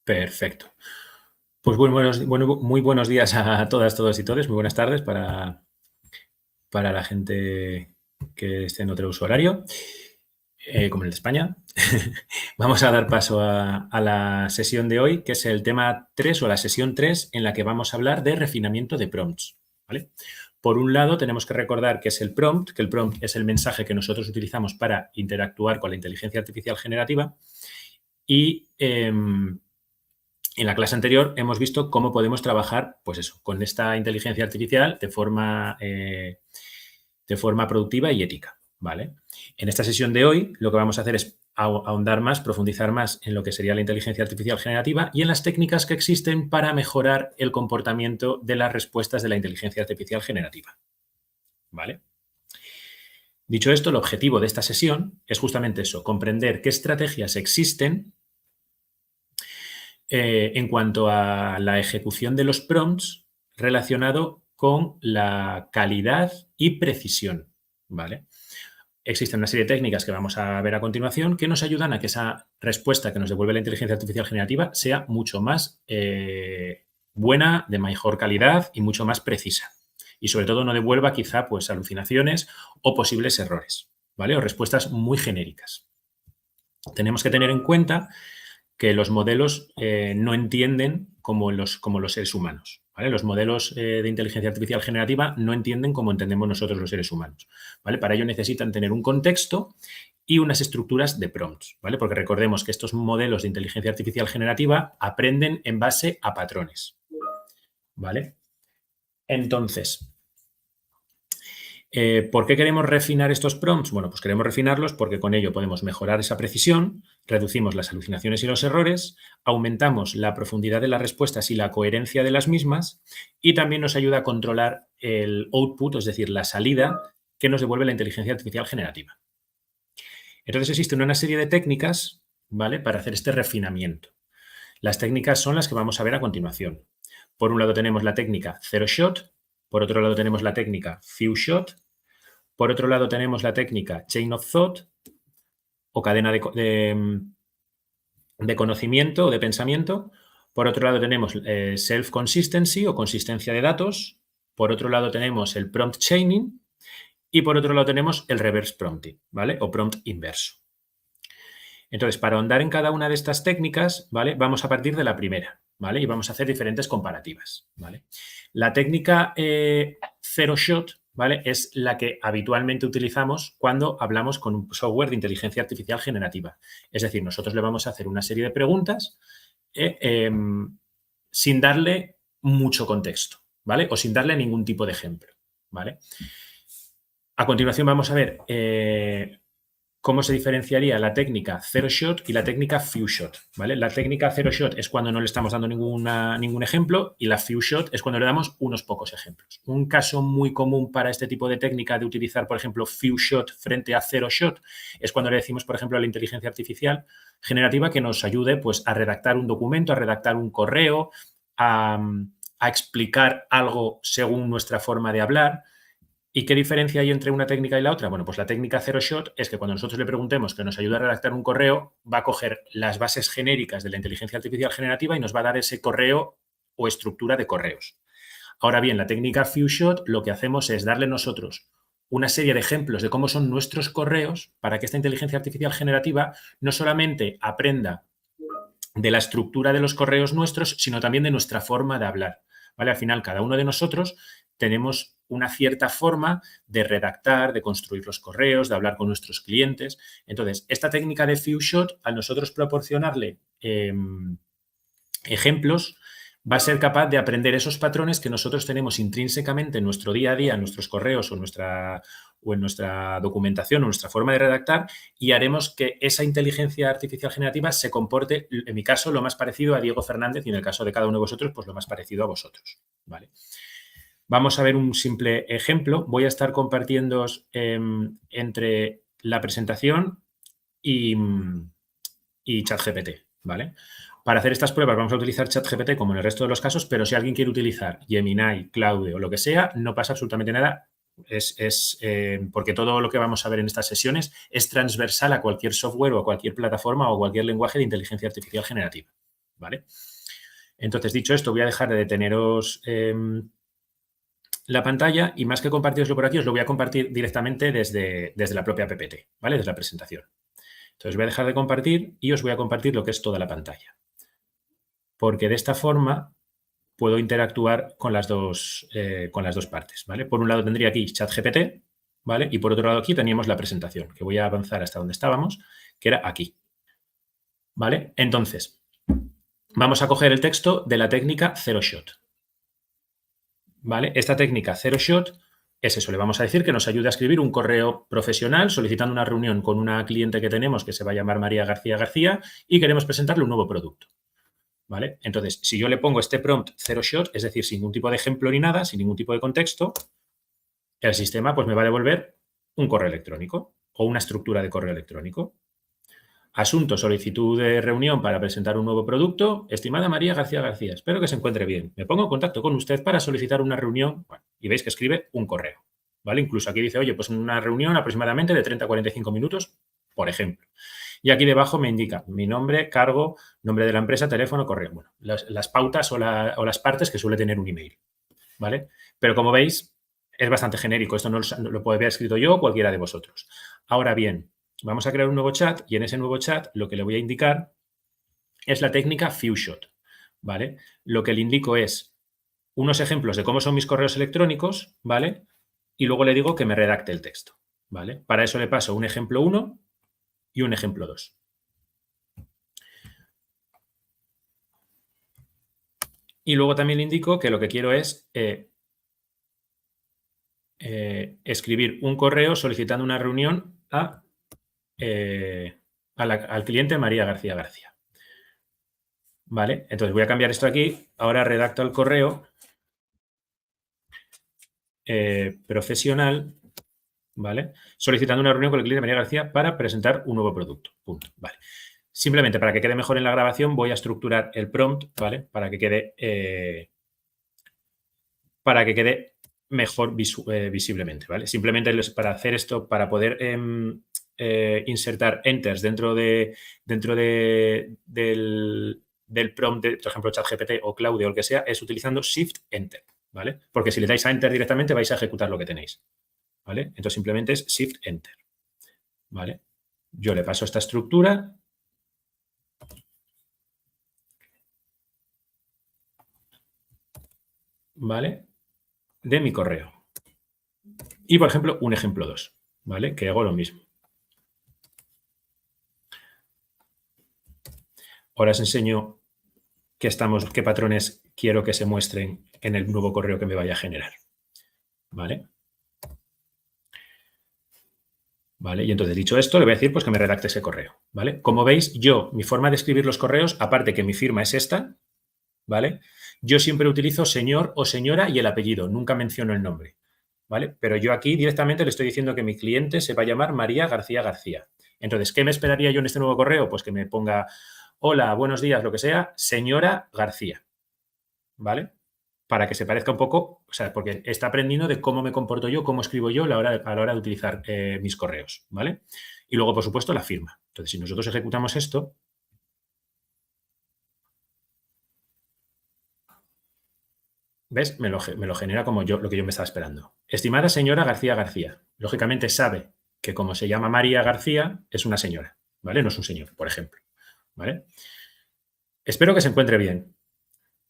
Perfecto. Pues muy buenos días a todas, todos y todes. Muy buenas tardes para la gente que esté en otro uso horario, como el de España. Vamos a dar paso a la sesión de hoy, que es el tema 3 o la sesión 3, en la que vamos a hablar de refinamiento de prompts, ¿vale? Por un lado, tenemos que recordar qué es el prompt, que el prompt es el mensaje que nosotros utilizamos para interactuar con la inteligencia artificial generativa y en la clase anterior hemos visto cómo podemos trabajar, pues eso, con esta inteligencia artificial de forma productiva y ética, ¿vale? En esta sesión de hoy lo que vamos a hacer es ahondar más, profundizar más en lo que sería la inteligencia artificial generativa y en las técnicas que existen para mejorar el comportamiento de las respuestas de la inteligencia artificial generativa, ¿vale? Dicho esto, el objetivo de esta sesión es justamente eso, comprender qué estrategias existen en cuanto a la ejecución de los prompts relacionado con la calidad y precisión, ¿vale? Existen una serie de técnicas que vamos a ver a continuación que nos ayudan a que esa respuesta que nos devuelve la inteligencia artificial generativa sea mucho más buena, de mejor calidad y mucho más precisa. Y sobre todo no devuelva quizá pues alucinaciones o posibles errores, ¿vale? O respuestas muy genéricas. Tenemos que tener en cuenta que los modelos no entienden como los seres humanos, ¿vale? Los modelos de inteligencia artificial generativa no entienden como entendemos nosotros los seres humanos, ¿vale? Para ello necesitan tener un contexto y unas estructuras de prompts, ¿vale? Porque recordemos que estos modelos de inteligencia artificial generativa aprenden en base a patrones, ¿vale? Entonces, ¿por qué queremos refinar estos prompts? Bueno, pues queremos refinarlos porque con ello podemos mejorar esa precisión, reducimos las alucinaciones y los errores, aumentamos la profundidad de las respuestas y la coherencia de las mismas y también nos ayuda a controlar el output, es decir, la salida que nos devuelve la inteligencia artificial generativa. Entonces existen una serie de técnicas, ¿vale?, para hacer este refinamiento. Las técnicas son las que vamos a ver a continuación. Por un lado tenemos la técnica Zero Shot, por otro lado tenemos la técnica Few Shot, por otro lado tenemos la técnica Chain of Thought o cadena de conocimiento o de pensamiento. Por otro lado tenemos Self-Consistency o consistencia de datos. Por otro lado tenemos el Prompt Chaining y por otro lado tenemos el Reverse Prompting, ¿vale? O Prompt Inverso. Entonces, para ahondar en cada una de estas técnicas, ¿vale?, vamos a partir de la primera, ¿vale? Y vamos a hacer diferentes comparativas, ¿vale? La técnica Zero Shot, ¿vale?, es la que habitualmente utilizamos cuando hablamos con un software de inteligencia artificial generativa. Es decir, nosotros le vamos a hacer una serie de preguntas sin darle mucho contexto, ¿vale? O sin darle ningún tipo de ejemplo, ¿vale? A continuación vamos a ver cómo se diferenciaría la técnica Zero Shot y la técnica Few Shot, ¿vale? La técnica Zero Shot es cuando no le estamos dando ningún ejemplo y la Few Shot es cuando le damos unos pocos ejemplos. Un caso muy común para este tipo de técnica de utilizar, por ejemplo, Few Shot frente a Zero Shot es cuando le decimos, por ejemplo, a la inteligencia artificial generativa que nos ayude, pues, a redactar un documento, a redactar un correo, a explicar algo según nuestra forma de hablar. ¿Y qué diferencia hay entre una técnica y la otra? Bueno, pues la técnica Zero Shot es que cuando nosotros le preguntemos que nos ayude a redactar un correo, va a coger las bases genéricas de la inteligencia artificial generativa y nos va a dar ese correo o estructura de correos. Ahora bien, la técnica Few Shot lo que hacemos es darle nosotros una serie de ejemplos de cómo son nuestros correos para que esta inteligencia artificial generativa no solamente aprenda de la estructura de los correos nuestros, sino también de nuestra forma de hablar, ¿vale? Al final, cada uno de nosotros tenemos una cierta forma de redactar, de construir los correos, de hablar con nuestros clientes. Entonces, esta técnica de Few Shot, al nosotros proporcionarle ejemplos, va a ser capaz de aprender esos patrones que nosotros tenemos intrínsecamente en nuestro día a día, en nuestros correos o en nuestra documentación o nuestra forma de redactar y haremos que esa inteligencia artificial generativa se comporte, en mi caso, lo más parecido a Diego Fernández y en el caso de cada uno de vosotros, pues lo más parecido a vosotros, ¿vale? Vamos a ver un simple ejemplo. Voy a estar compartiendo entre la presentación y ChatGPT, ¿vale? Para hacer estas pruebas vamos a utilizar ChatGPT como en el resto de los casos, pero si alguien quiere utilizar Gemini, Claude o lo que sea, no pasa absolutamente nada. Porque todo lo que vamos a ver en estas sesiones es transversal a cualquier software o a cualquier plataforma o a cualquier lenguaje de inteligencia artificial generativa, ¿vale? Entonces, dicho esto, voy a dejar de deteneros la pantalla y más que compartiroslo por aquí, os lo voy a compartir directamente desde la propia PPT, ¿vale? Desde la presentación. Entonces, voy a dejar de compartir y os voy a compartir lo que es toda la pantalla. Porque de esta forma puedo interactuar con las dos partes, ¿vale? Por un lado tendría aquí ChatGPT, ¿vale? Y por otro lado aquí teníamos la presentación, que voy a avanzar hasta donde estábamos, que era aquí, ¿vale? Entonces, vamos a coger el texto de la técnica Zero Shot, ¿vale? Esta técnica Zero Shot es eso, le vamos a decir que nos ayude a escribir un correo profesional solicitando una reunión con una cliente que tenemos que se va a llamar María García García y queremos presentarle un nuevo producto. ¿Vale? Entonces, si yo le pongo este prompt Zero Shot, es decir, sin ningún tipo de ejemplo ni nada, sin ningún tipo de contexto, el sistema pues me va a devolver un correo electrónico o una estructura de correo electrónico. Asunto, solicitud de reunión para presentar un nuevo producto. Estimada María García García, espero que se encuentre bien. Me pongo en contacto con usted para solicitar una reunión. Bueno, y veis que escribe un correo. ¿Vale? Incluso aquí dice, oye, pues una reunión aproximadamente de 30 a 45 minutos, por ejemplo. Y aquí debajo me indica mi nombre, cargo, nombre de la empresa, teléfono, correo. Bueno, las pautas o las partes que suele tener un email, ¿vale? Pero como veis, es bastante genérico. Esto no lo puede haber escrito yo o cualquiera de vosotros. Ahora bien, vamos a crear un nuevo chat y en ese nuevo chat lo que le voy a indicar es la técnica Few Shot, ¿vale? Lo que le indico es unos ejemplos de cómo son mis correos electrónicos, ¿vale? Y luego le digo que me redacte el texto, ¿vale? Para eso le paso un ejemplo 1 y un ejemplo 2. Y luego también le indico que lo que quiero es escribir un correo solicitando una reunión al cliente María García García. ¿Vale? Entonces voy a cambiar esto aquí. Ahora redacto el correo profesional, ¿vale? Solicitando una reunión con el cliente María García para presentar un nuevo producto. Punto. Vale. Simplemente para que quede mejor en la grabación voy a estructurar el prompt, ¿vale? Para que quede mejor visiblemente, ¿vale? Simplemente para hacer esto, para poder insertar enters dentro del prompt de, por ejemplo, ChatGPT o Claude o el que sea, es utilizando Shift-Enter, ¿vale? Porque si le dais a Enter directamente vais a ejecutar lo que tenéis, ¿vale? Entonces simplemente es Shift-Enter, ¿vale? Yo le paso esta estructura. ¿Vale? De mi correo. Y, por ejemplo, un ejemplo 2, ¿vale? Que hago lo mismo. Ahora os enseño qué patrones quiero que se muestren en el nuevo correo que me vaya a generar, ¿vale? ¿Vale? Y entonces, dicho esto, le voy a decir pues, que me redacte ese correo, ¿vale? Como veis, mi forma de escribir los correos, aparte que mi firma es esta, ¿vale? Yo siempre utilizo señor o señora y el apellido, nunca menciono el nombre, ¿vale? Pero yo aquí directamente le estoy diciendo que mi cliente se va a llamar María García García. Entonces, ¿qué me esperaría yo en este nuevo correo? Pues que me ponga, hola, buenos días, lo que sea, señora García, ¿vale? Para que se parezca un poco, o sea, porque está aprendiendo de cómo me comporto yo, cómo escribo yo a la hora de utilizar mis correos, ¿vale? Y luego, por supuesto, la firma. Entonces, si nosotros ejecutamos esto, ¿ves? Me lo genera como lo que yo me estaba esperando. Estimada señora García García. Lógicamente sabe que como se llama María García, es una señora, ¿vale? No es un señor, por ejemplo, ¿vale? Espero que se encuentre bien.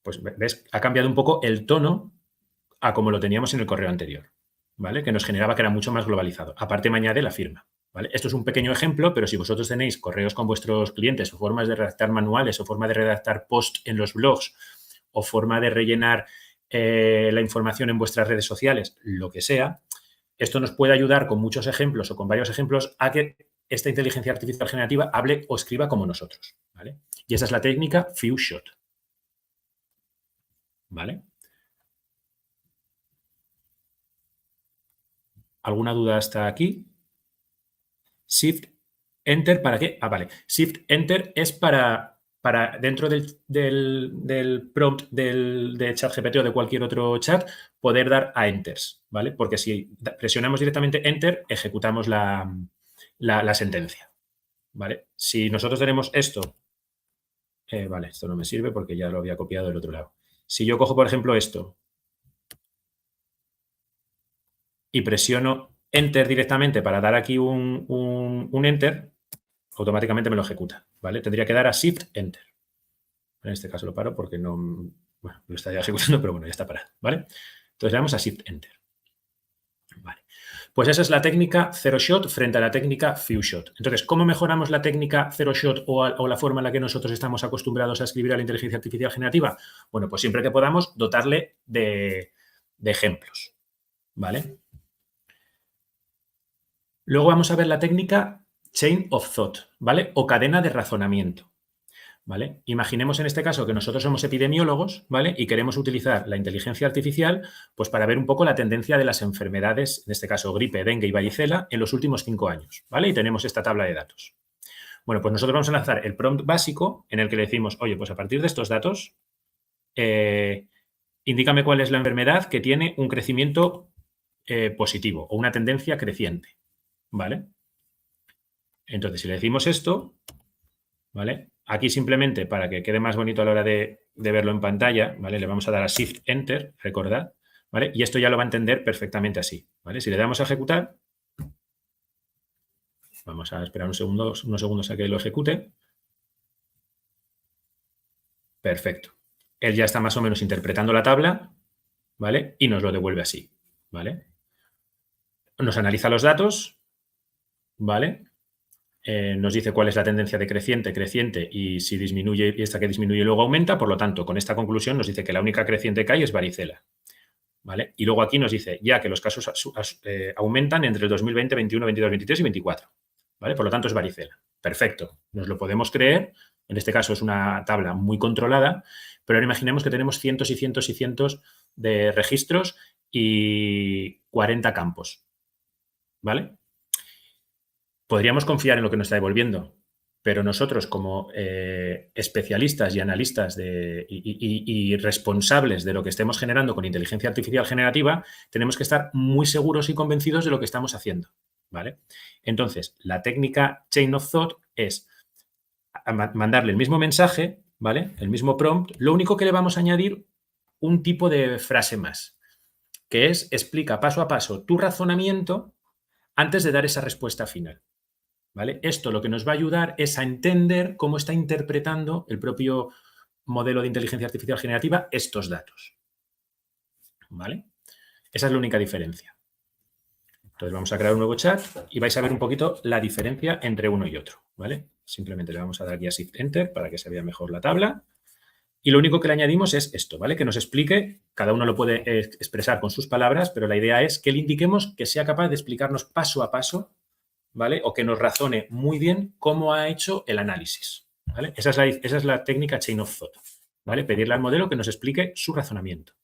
Pues, ¿ves? Ha cambiado un poco el tono a como lo teníamos en el correo anterior, ¿vale? Que nos generaba que era mucho más globalizado. Aparte me añade la firma, ¿vale? Esto es un pequeño ejemplo, pero si vosotros tenéis correos con vuestros clientes o formas de redactar manuales o forma de redactar post en los blogs o forma de rellenar la información en vuestras redes sociales, lo que sea, esto nos puede ayudar con muchos ejemplos o con varios ejemplos a que esta inteligencia artificial generativa hable o escriba como nosotros, ¿vale? Y esa es la técnica Few Shot, ¿vale? ¿Alguna duda hasta aquí? Shift Enter, ¿para qué? Ah, vale. Shift Enter es para dentro del prompt de ChatGPT o de cualquier otro chat, poder dar a Enters, ¿vale? Porque si presionamos directamente Enter, ejecutamos la sentencia, ¿vale? Si nosotros tenemos esto Vale, esto no me sirve porque ya lo había copiado del otro lado. Si yo cojo, por ejemplo, esto y presiono Enter directamente para dar aquí un Enter, automáticamente me lo ejecuta, ¿vale? Tendría que dar a Shift Enter. En este caso lo paro porque no... Bueno, lo estaría ejecutando, pero bueno, ya está parado, ¿vale? Entonces le damos a Shift Enter. Vale. Pues esa es la técnica Zero Shot frente a la técnica Few Shot. Entonces, ¿cómo mejoramos la técnica Zero Shot o la forma en la que nosotros estamos acostumbrados a escribir a la inteligencia artificial generativa? Bueno, pues siempre que podamos dotarle de ejemplos, ¿vale? Luego vamos a ver la técnica Chain of Thought, ¿vale? O cadena de razonamiento, ¿vale? Imaginemos en este caso que nosotros somos epidemiólogos, ¿vale? Y queremos utilizar la inteligencia artificial pues para ver un poco la tendencia de las enfermedades, en este caso gripe, dengue y varicela, en los últimos 5 años, ¿vale? Y tenemos esta tabla de datos. Bueno, pues nosotros vamos a lanzar el prompt básico en el que le decimos, oye, pues a partir de estos datos, indícame cuál es la enfermedad que tiene un crecimiento positivo o una tendencia creciente, ¿vale? Entonces, si le decimos esto, ¿vale? Aquí simplemente para que quede más bonito a la hora de verlo en pantalla, ¿vale? Le vamos a dar a Shift Enter, recordad, ¿vale? Y esto ya lo va a entender perfectamente así, ¿vale? Si le damos a ejecutar, vamos a esperar unos segundos a que lo ejecute. Perfecto. Él ya está más o menos interpretando la tabla, ¿vale? Y nos lo devuelve así, ¿vale? Nos analiza los datos, ¿vale? Nos dice cuál es la tendencia de creciente y si disminuye y esta que disminuye luego aumenta. Por lo tanto, con esta conclusión nos dice que la única creciente que hay es varicela, ¿vale? Y luego aquí nos dice ya que los casos aumentan entre el 2020, 21, 22, 23 y 24, ¿vale? Por lo tanto, es varicela. Perfecto. Nos lo podemos creer. En este caso es una tabla muy controlada, pero ahora imaginemos que tenemos cientos y cientos y cientos de registros y 40 campos, ¿vale? Podríamos confiar en lo que nos está devolviendo, pero nosotros como especialistas y analistas y responsables de lo que estemos generando con inteligencia artificial generativa, tenemos que estar muy seguros y convencidos de lo que estamos haciendo, ¿vale? Entonces, la técnica Chain of Thought es mandarle el mismo mensaje, ¿vale? El mismo prompt, lo único que le vamos a añadir un tipo de frase más, que es explica paso a paso tu razonamiento antes de dar esa respuesta final, ¿vale? Esto lo que nos va a ayudar es a entender cómo está interpretando el propio modelo de inteligencia artificial generativa estos datos, ¿vale? Esa es la única diferencia. Entonces vamos a crear un nuevo chat y vais a ver un poquito la diferencia entre uno y otro, ¿vale? Simplemente le vamos a dar aquí a Shift Enter para que se vea mejor la tabla. Y lo único que le añadimos es esto, ¿vale? Que nos explique, cada uno lo puede expresar con sus palabras, pero la idea es que le indiquemos que sea capaz de explicarnos paso a paso, ¿vale? O que nos razone muy bien cómo ha hecho el análisis, ¿vale? Esa es la técnica Chain of Thought, ¿vale? Pedirle al modelo que nos explique su razonamiento.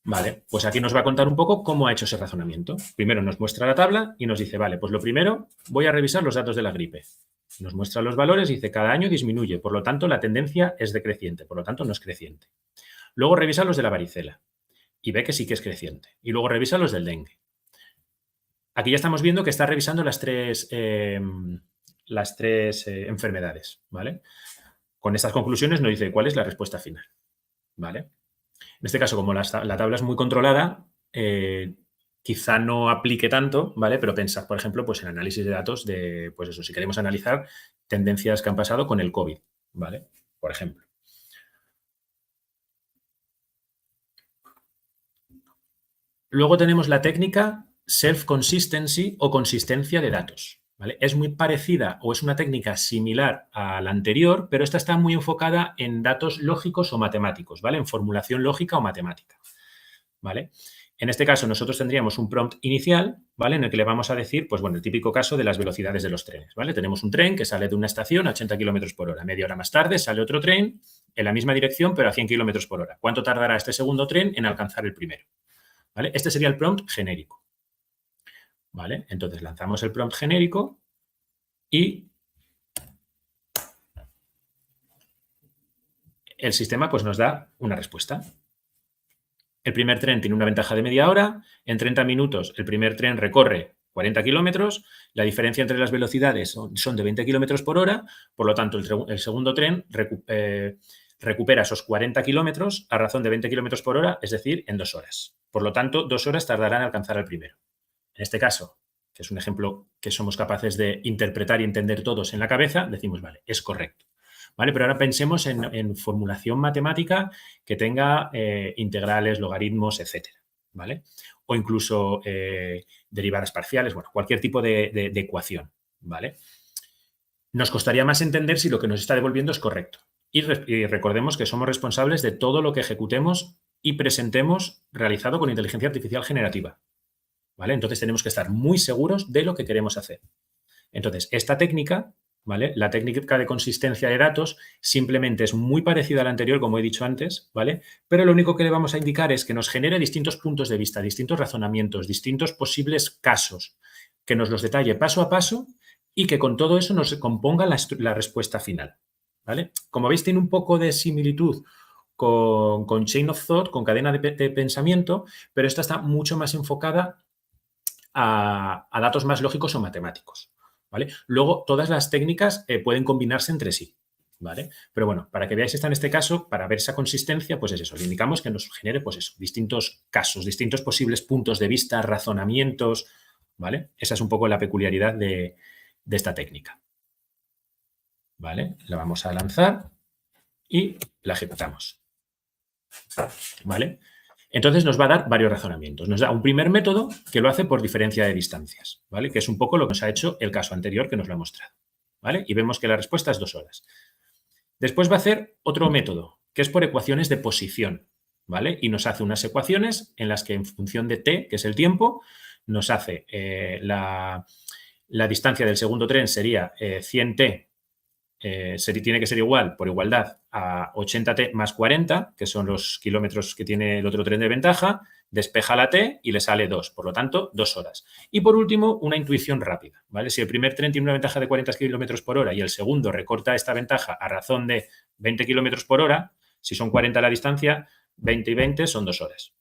Vale, pues aquí nos va a contar un poco cómo ha hecho ese razonamiento. Primero nos muestra la tabla y nos dice, vale, pues lo primero voy a revisar los datos de la gripe. Nos muestra los valores y dice, cada año disminuye, por lo tanto la tendencia es decreciente, por lo tanto no es creciente. Luego revisa los de la varicela y ve que sí que es creciente. Y luego revisa los del dengue. Aquí ya estamos viendo que está revisando las tres enfermedades, ¿vale? Con estas conclusiones nos dice cuál es la respuesta final, ¿vale? En este caso, como la tabla es muy controlada, quizá no aplique tanto, ¿vale? Pero pensad, por ejemplo, pues en análisis de datos de, pues eso, si queremos analizar tendencias que han pasado con el COVID, ¿vale? Por ejemplo. Luego tenemos la técnica self-consistency o consistencia de datos, ¿vale? Es muy parecida o es una técnica similar a la anterior, pero esta está muy enfocada en datos lógicos o matemáticos, ¿vale? En formulación lógica o matemática, ¿vale? En este caso, nosotros tendríamos un prompt inicial, ¿vale? En el que le vamos a decir, pues bueno, el típico caso de las velocidades de los trenes, ¿vale? Tenemos un tren que sale de una estación a 80 kilómetros por hora. Media hora más tarde sale otro tren en la misma dirección, pero a 100 kilómetros por hora. ¿Cuánto tardará este segundo tren en alcanzar el primero? ¿Vale? Este sería el prompt genérico, ¿vale? Entonces lanzamos el prompt genérico y el sistema pues nos da una respuesta. El primer tren tiene una ventaja de media hora. En 30 minutos el primer tren recorre 40 kilómetros, la diferencia entre las velocidades son de 20 kilómetros por hora, por lo tanto, el segundo tren recupera esos 40 kilómetros a razón de 20 kilómetros por hora, es decir, en 2 horas. Por lo tanto, 2 horas tardará en alcanzar al primero. En este caso, que es un ejemplo que somos capaces de interpretar y entender todos en la cabeza, decimos, vale, es correcto. ¿Vale? Pero ahora pensemos en formulación matemática que tenga integrales, logaritmos, etcétera. ¿Vale? O incluso derivadas parciales, bueno, cualquier tipo de ecuación. ¿Vale? Nos costaría más entender si lo que nos está devolviendo es correcto. Y recordemos que somos responsables de todo lo que ejecutemos y presentemos realizado con inteligencia artificial generativa. ¿Vale? Entonces tenemos que estar muy seguros de lo que queremos hacer. Entonces, esta técnica, ¿vale? La técnica de consistencia de datos simplemente es muy parecida a la anterior, como he dicho antes, ¿vale? Pero lo único que le vamos a indicar es que nos genere distintos puntos de vista, distintos razonamientos, distintos posibles casos, que nos los detalle paso a paso y que con todo eso nos componga la respuesta final, ¿vale? Como veis, tiene un poco de similitud con Chain of Thought, con cadena de pensamiento, pero esta está mucho más enfocada a datos más lógicos o matemáticos, ¿vale? Luego, todas las técnicas pueden combinarse entre sí, ¿vale? Pero bueno, para que veáis esta en este caso, para ver esa consistencia, pues es eso, le indicamos que nos genere, pues eso, distintos casos, distintos posibles puntos de vista, razonamientos, ¿vale? Esa es un poco la peculiaridad de esta técnica, ¿vale? La vamos a lanzar y la ejecutamos, ¿vale? Entonces nos va a dar varios razonamientos. Nos da un primer método que lo hace por diferencia de distancias, ¿vale? Que es un poco lo que nos ha hecho el caso anterior que nos lo ha mostrado, ¿vale? Y vemos que la respuesta es 2 horas. Después va a hacer otro método, que es por ecuaciones de posición, ¿vale? Y nos hace unas ecuaciones en las que en función de t, que es el tiempo, nos hace la distancia del segundo tren sería 100t, tiene que ser igual, por igualdad, a 80t más 40, que son los kilómetros que tiene el otro tren de ventaja, despeja la t y le sale 2, por lo tanto, 2 horas. Y por último, una intuición rápida, ¿vale? Si el primer tren tiene una ventaja de 40 kilómetros por hora y el segundo recorta esta ventaja a razón de 20 kilómetros por hora, si son 40 la distancia, 20 y 20 son 2 horas.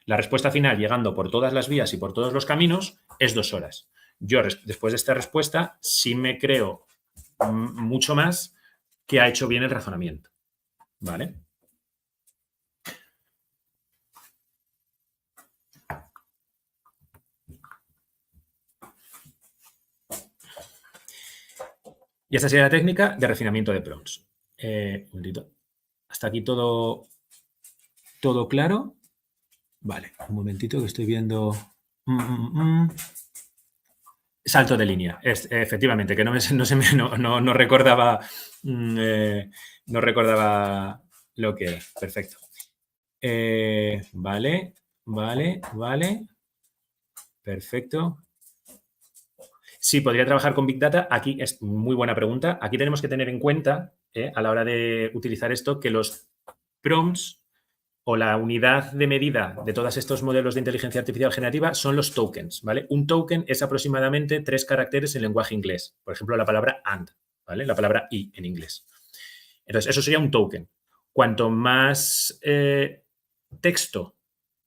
La respuesta final, llegando por todas las vías y por todos los caminos, es 2 horas. Yo, después de esta respuesta, sí me creo mucho más que ha hecho bien el razonamiento, ¿vale? Y esta sería la técnica de refinamiento de prompts. Un momentito. Hasta aquí todo claro. Vale, un momentito que estoy viendo. Salto de línea, efectivamente, que no recordaba no recordaba lo que era. Perfecto. Vale. Perfecto. Sí, podría trabajar con Big Data. Aquí es muy buena pregunta. Aquí tenemos que tener en cuenta, a la hora de utilizar esto, que los prompts o la unidad de medida de todos estos modelos de inteligencia artificial generativa son los tokens, ¿vale? Un token es aproximadamente 3 caracteres en lenguaje inglés. Por ejemplo, la palabra and, ¿vale? La palabra y en inglés. Entonces, eso sería un token. Cuanto más texto,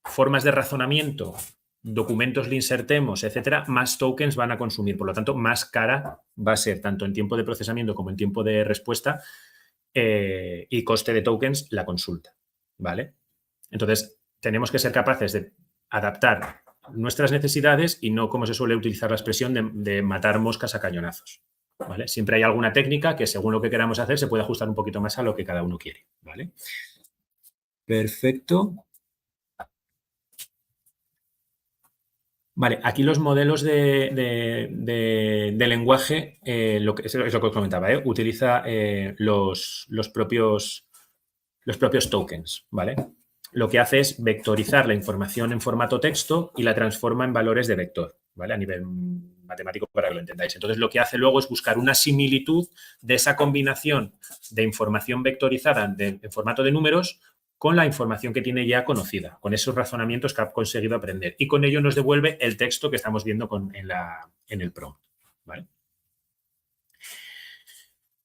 formas de razonamiento, documentos le insertemos, etcétera, más tokens van a consumir. Por lo tanto, más cara va a ser tanto en tiempo de procesamiento como en tiempo de respuesta y coste de tokens la consulta, ¿vale? Entonces, tenemos que ser capaces de adaptar nuestras necesidades y no, como se suele utilizar la expresión, de matar moscas a cañonazos, ¿vale? Siempre hay alguna técnica que, según lo que queramos hacer, se puede ajustar un poquito más a lo que cada uno quiere, ¿vale? Perfecto. Vale, aquí los modelos de lenguaje, es lo que os comentaba, utiliza los propios tokens, ¿vale? Lo que hace es vectorizar la información en formato texto y la transforma en valores de vector, ¿vale? A nivel matemático, para que lo entendáis. Entonces, lo que hace luego es buscar una similitud de esa combinación de información vectorizada en formato de números con la información que tiene ya conocida, con esos razonamientos que ha conseguido aprender. Y con ello nos devuelve el texto que estamos viendo en el prompt, ¿vale?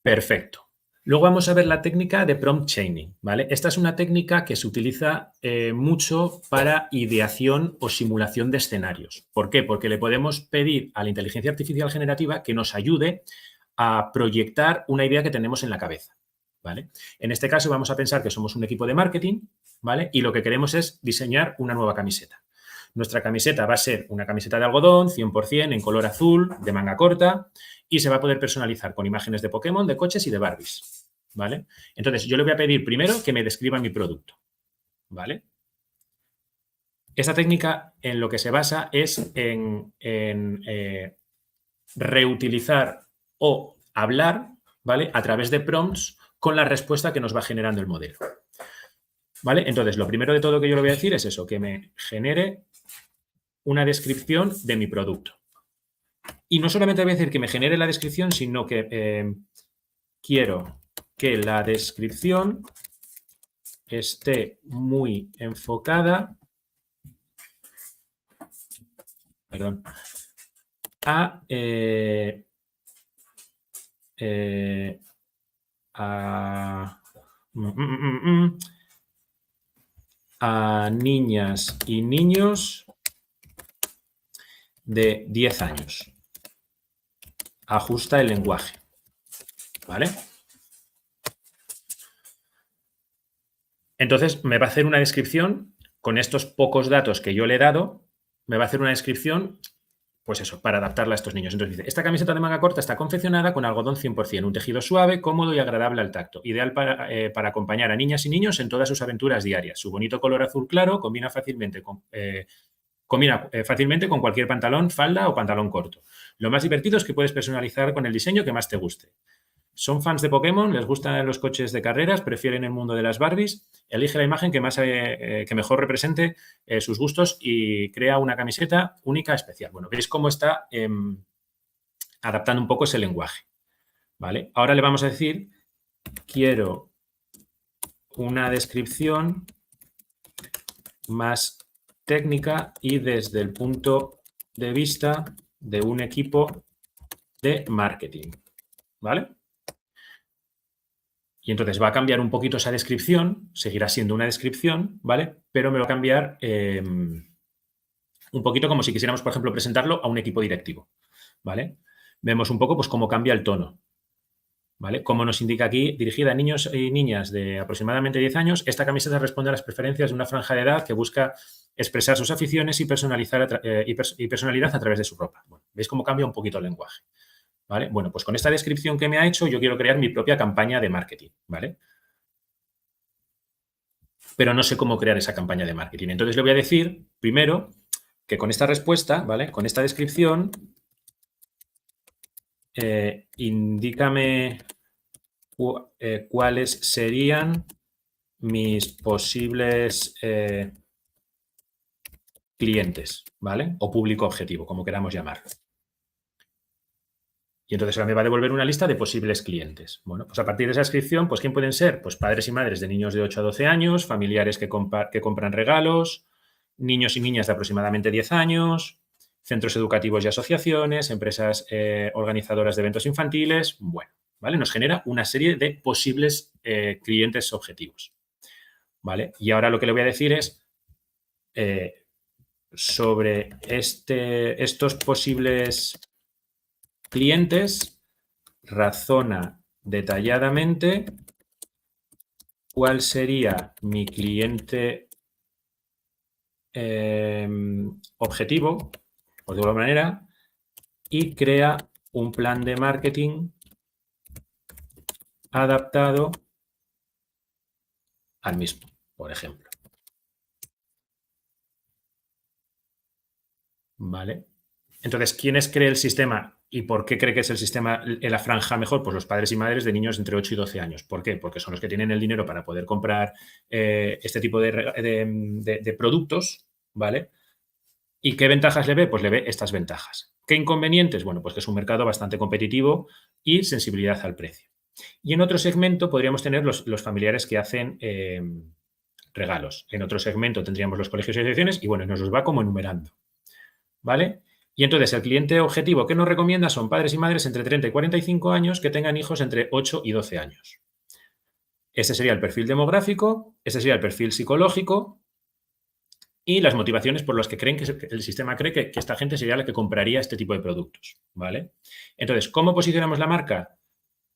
Perfecto. Luego vamos a ver la técnica de prompt chaining, ¿vale? Esta es una técnica que se utiliza mucho para ideación o simulación de escenarios. ¿Por qué? Porque le podemos pedir a la inteligencia artificial generativa que nos ayude a proyectar una idea que tenemos en la cabeza, ¿vale? En este caso vamos a pensar que somos un equipo de marketing, ¿vale? Y lo que queremos es diseñar una nueva camiseta. Nuestra camiseta va a ser una camiseta de algodón, 100% en color azul, de manga corta, y se va a poder personalizar con imágenes de Pokémon, de coches y de Barbies, ¿vale? Entonces, yo le voy a pedir primero que me describa mi producto, ¿vale? Esta técnica en lo que se basa es en reutilizar o hablar, ¿vale? A través de prompts con la respuesta que nos va generando el modelo, ¿vale? Entonces, lo primero de todo que yo le voy a decir es eso, que me genere una descripción de mi producto. Y no solamente voy a decir que me genere la descripción, sino que quiero que la descripción esté muy enfocada, perdón, a niñas y niños de 10 años. Ajusta el lenguaje, ¿vale? Entonces, me va a hacer una descripción con estos pocos datos que yo le he dado, me va a hacer una descripción, pues eso, para adaptarla a estos niños. Entonces dice, esta camiseta de manga corta está confeccionada con algodón 100%, un tejido suave, cómodo y agradable al tacto, ideal para acompañar a niñas y niños en todas sus aventuras diarias. Su bonito color azul claro combina fácilmente con cualquier pantalón, falda o pantalón corto. Lo más divertido es que puedes personalizar con el diseño que más te guste. ¿Son fans de Pokémon? ¿Les gustan los coches de carreras? ¿Prefieren el mundo de las Barbies? Elige la imagen que mejor represente sus gustos y crea una camiseta única, especial. Bueno, veis cómo está adaptando un poco ese lenguaje, ¿vale? Ahora le vamos a decir, quiero una descripción más técnica y desde el punto de vista de un equipo de marketing, ¿vale? Y entonces va a cambiar un poquito esa descripción, seguirá siendo una descripción, ¿vale? Pero me va a cambiar un poquito como si quisiéramos, por ejemplo, presentarlo a un equipo directivo, ¿vale? Vemos un poco pues cómo cambia el tono, ¿vale? Como nos indica aquí, dirigida a niños y niñas de aproximadamente 10 años, esta camiseta responde a las preferencias de una franja de edad que busca expresar sus aficiones y personalidad a través de su ropa. Bueno, ¿veis cómo cambia un poquito el lenguaje? ¿Vale? Bueno, pues con esta descripción que me ha hecho, yo quiero crear mi propia campaña de marketing, ¿vale? Pero no sé cómo crear esa campaña de marketing. Entonces le voy a decir, primero, que con esta respuesta, ¿vale? Con esta descripción, indícame cuáles serían mis posibles clientes, ¿vale? O público objetivo, como queramos llamarlo. Y entonces ahora me va a devolver una lista de posibles clientes. Bueno, pues a partir de esa descripción, pues ¿quién pueden ser? Pues padres y madres de niños de 8 a 12 años, familiares que compran regalos, niños y niñas de aproximadamente 10 años, centros educativos y asociaciones, empresas organizadoras de eventos infantiles. Bueno, ¿vale? Nos genera una serie de posibles clientes objetivos, ¿vale? Y ahora lo que le voy a decir es sobre estos posibles clientes, razona detalladamente cuál sería mi cliente objetivo, por de alguna manera, y crea un plan de marketing adaptado al mismo, por ejemplo. ¿Vale? Entonces, ¿quiénes cree el sistema y por qué cree que es el sistema en la franja mejor? Pues los padres y madres de niños entre 8 y 12 años. ¿Por qué? Porque son los que tienen el dinero para poder comprar este tipo de productos, ¿vale? ¿Y qué ventajas le ve? Pues le ve estas ventajas. ¿Qué inconvenientes? Bueno, pues que es un mercado bastante competitivo y sensibilidad al precio. Y en otro segmento podríamos tener los familiares que hacen regalos. En otro segmento tendríamos los colegios y asociaciones y bueno, nos los va como enumerando, ¿vale? Y entonces el cliente objetivo que nos recomienda son padres y madres entre 30 y 45 años que tengan hijos entre 8 y 12 años, Ese sería el perfil demográfico, ese sería el perfil psicológico y las motivaciones por las que creen que el sistema cree que esta gente sería la que compraría este tipo de productos, ¿vale? Entonces, ¿cómo posicionamos la marca?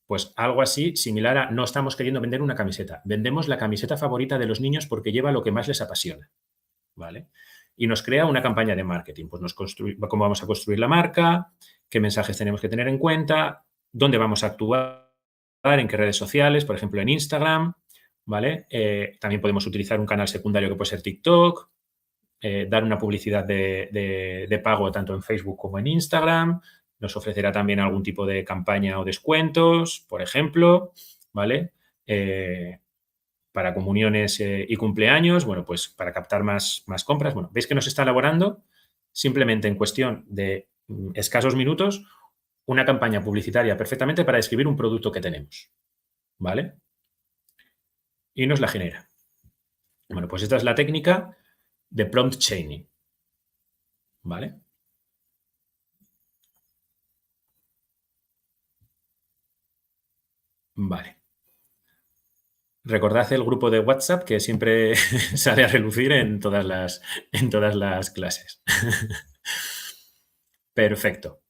Pues algo así, similar a no estamos queriendo vender una camiseta, vendemos la camiseta favorita de los niños porque lleva lo que más les apasiona, ¿vale? Y nos crea una campaña de marketing, pues cómo vamos a construir la marca, qué mensajes tenemos que tener en cuenta, dónde vamos a actuar, en qué redes sociales, por ejemplo, en Instagram, ¿vale? También podemos utilizar un canal secundario que puede ser TikTok, dar una publicidad de pago tanto en Facebook como en Instagram. Nos ofrecerá también algún tipo de campaña o descuentos, por ejemplo, ¿vale? Para comuniones y cumpleaños, bueno, pues para captar más compras. Bueno, veis que nos está elaborando simplemente en cuestión de escasos minutos una campaña publicitaria perfectamente para describir un producto que tenemos, ¿vale? Y nos la genera. Bueno, pues esta es la técnica de prompt chaining, ¿vale? Vale. Recordad el grupo de WhatsApp que siempre sale a relucir en todas las clases. Perfecto.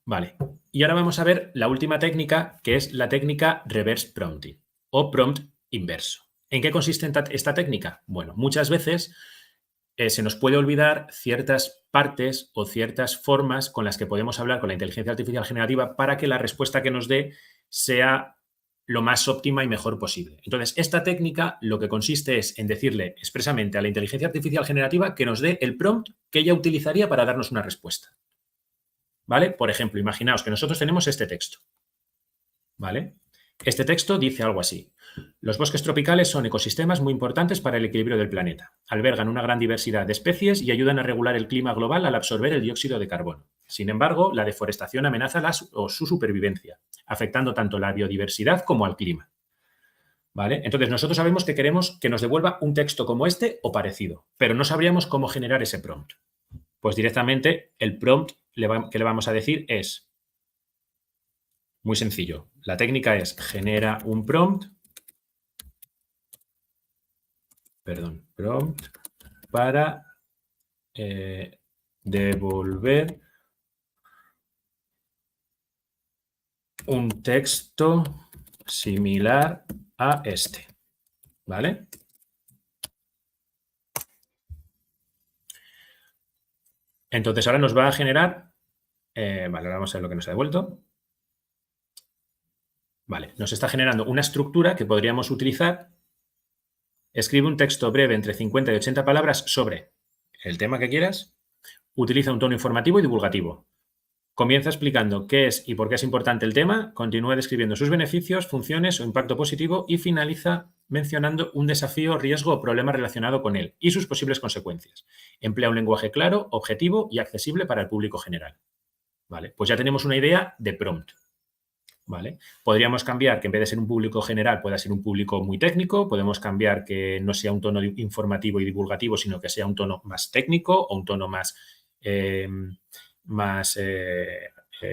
Vale. Y ahora vamos a ver la última técnica, que es la técnica reverse prompting o prompt inverso. ¿En qué consiste esta técnica? Bueno, muchas veces se nos puede olvidar ciertas partes o ciertas formas con las que podemos hablar con la inteligencia artificial generativa para que la respuesta que nos dé sea lo más óptima y mejor posible. Entonces, esta técnica lo que consiste es en decirle expresamente a la inteligencia artificial generativa que nos dé el prompt que ella utilizaría para darnos una respuesta. ¿Vale? Por ejemplo, imaginaos que nosotros tenemos este texto. ¿Vale? Este texto dice algo así. Los bosques tropicales son ecosistemas muy importantes para el equilibrio del planeta. Albergan una gran diversidad de especies y ayudan a regular el clima global al absorber el dióxido de carbono. Sin embargo, la deforestación amenaza su supervivencia, afectando tanto la biodiversidad como al clima. ¿Vale? Entonces, nosotros sabemos que queremos que nos devuelva un texto como este o parecido, pero no sabríamos cómo generar ese prompt. Pues directamente el prompt que le vamos a decir es muy sencillo. La técnica es genera un prompt para devolver un texto similar a este, ¿vale? Entonces ahora nos va a generar, vale, ahora vamos a ver lo que nos ha devuelto. Vale, nos está generando una estructura que podríamos utilizar. Escribe un texto breve entre 50 y 80 palabras sobre el tema que quieras. Utiliza un tono informativo y divulgativo. Comienza explicando qué es y por qué es importante el tema, continúa describiendo sus beneficios, funciones o impacto positivo y finaliza mencionando un desafío, riesgo o problema relacionado con él y sus posibles consecuencias. Emplea un lenguaje claro, objetivo y accesible para el público general. ¿Vale? Pues ya tenemos una idea de prompt. ¿Vale? Podríamos cambiar que en vez de ser un público general pueda ser un público muy técnico, podemos cambiar que no sea un tono informativo y divulgativo, sino que sea un tono más técnico o un tono más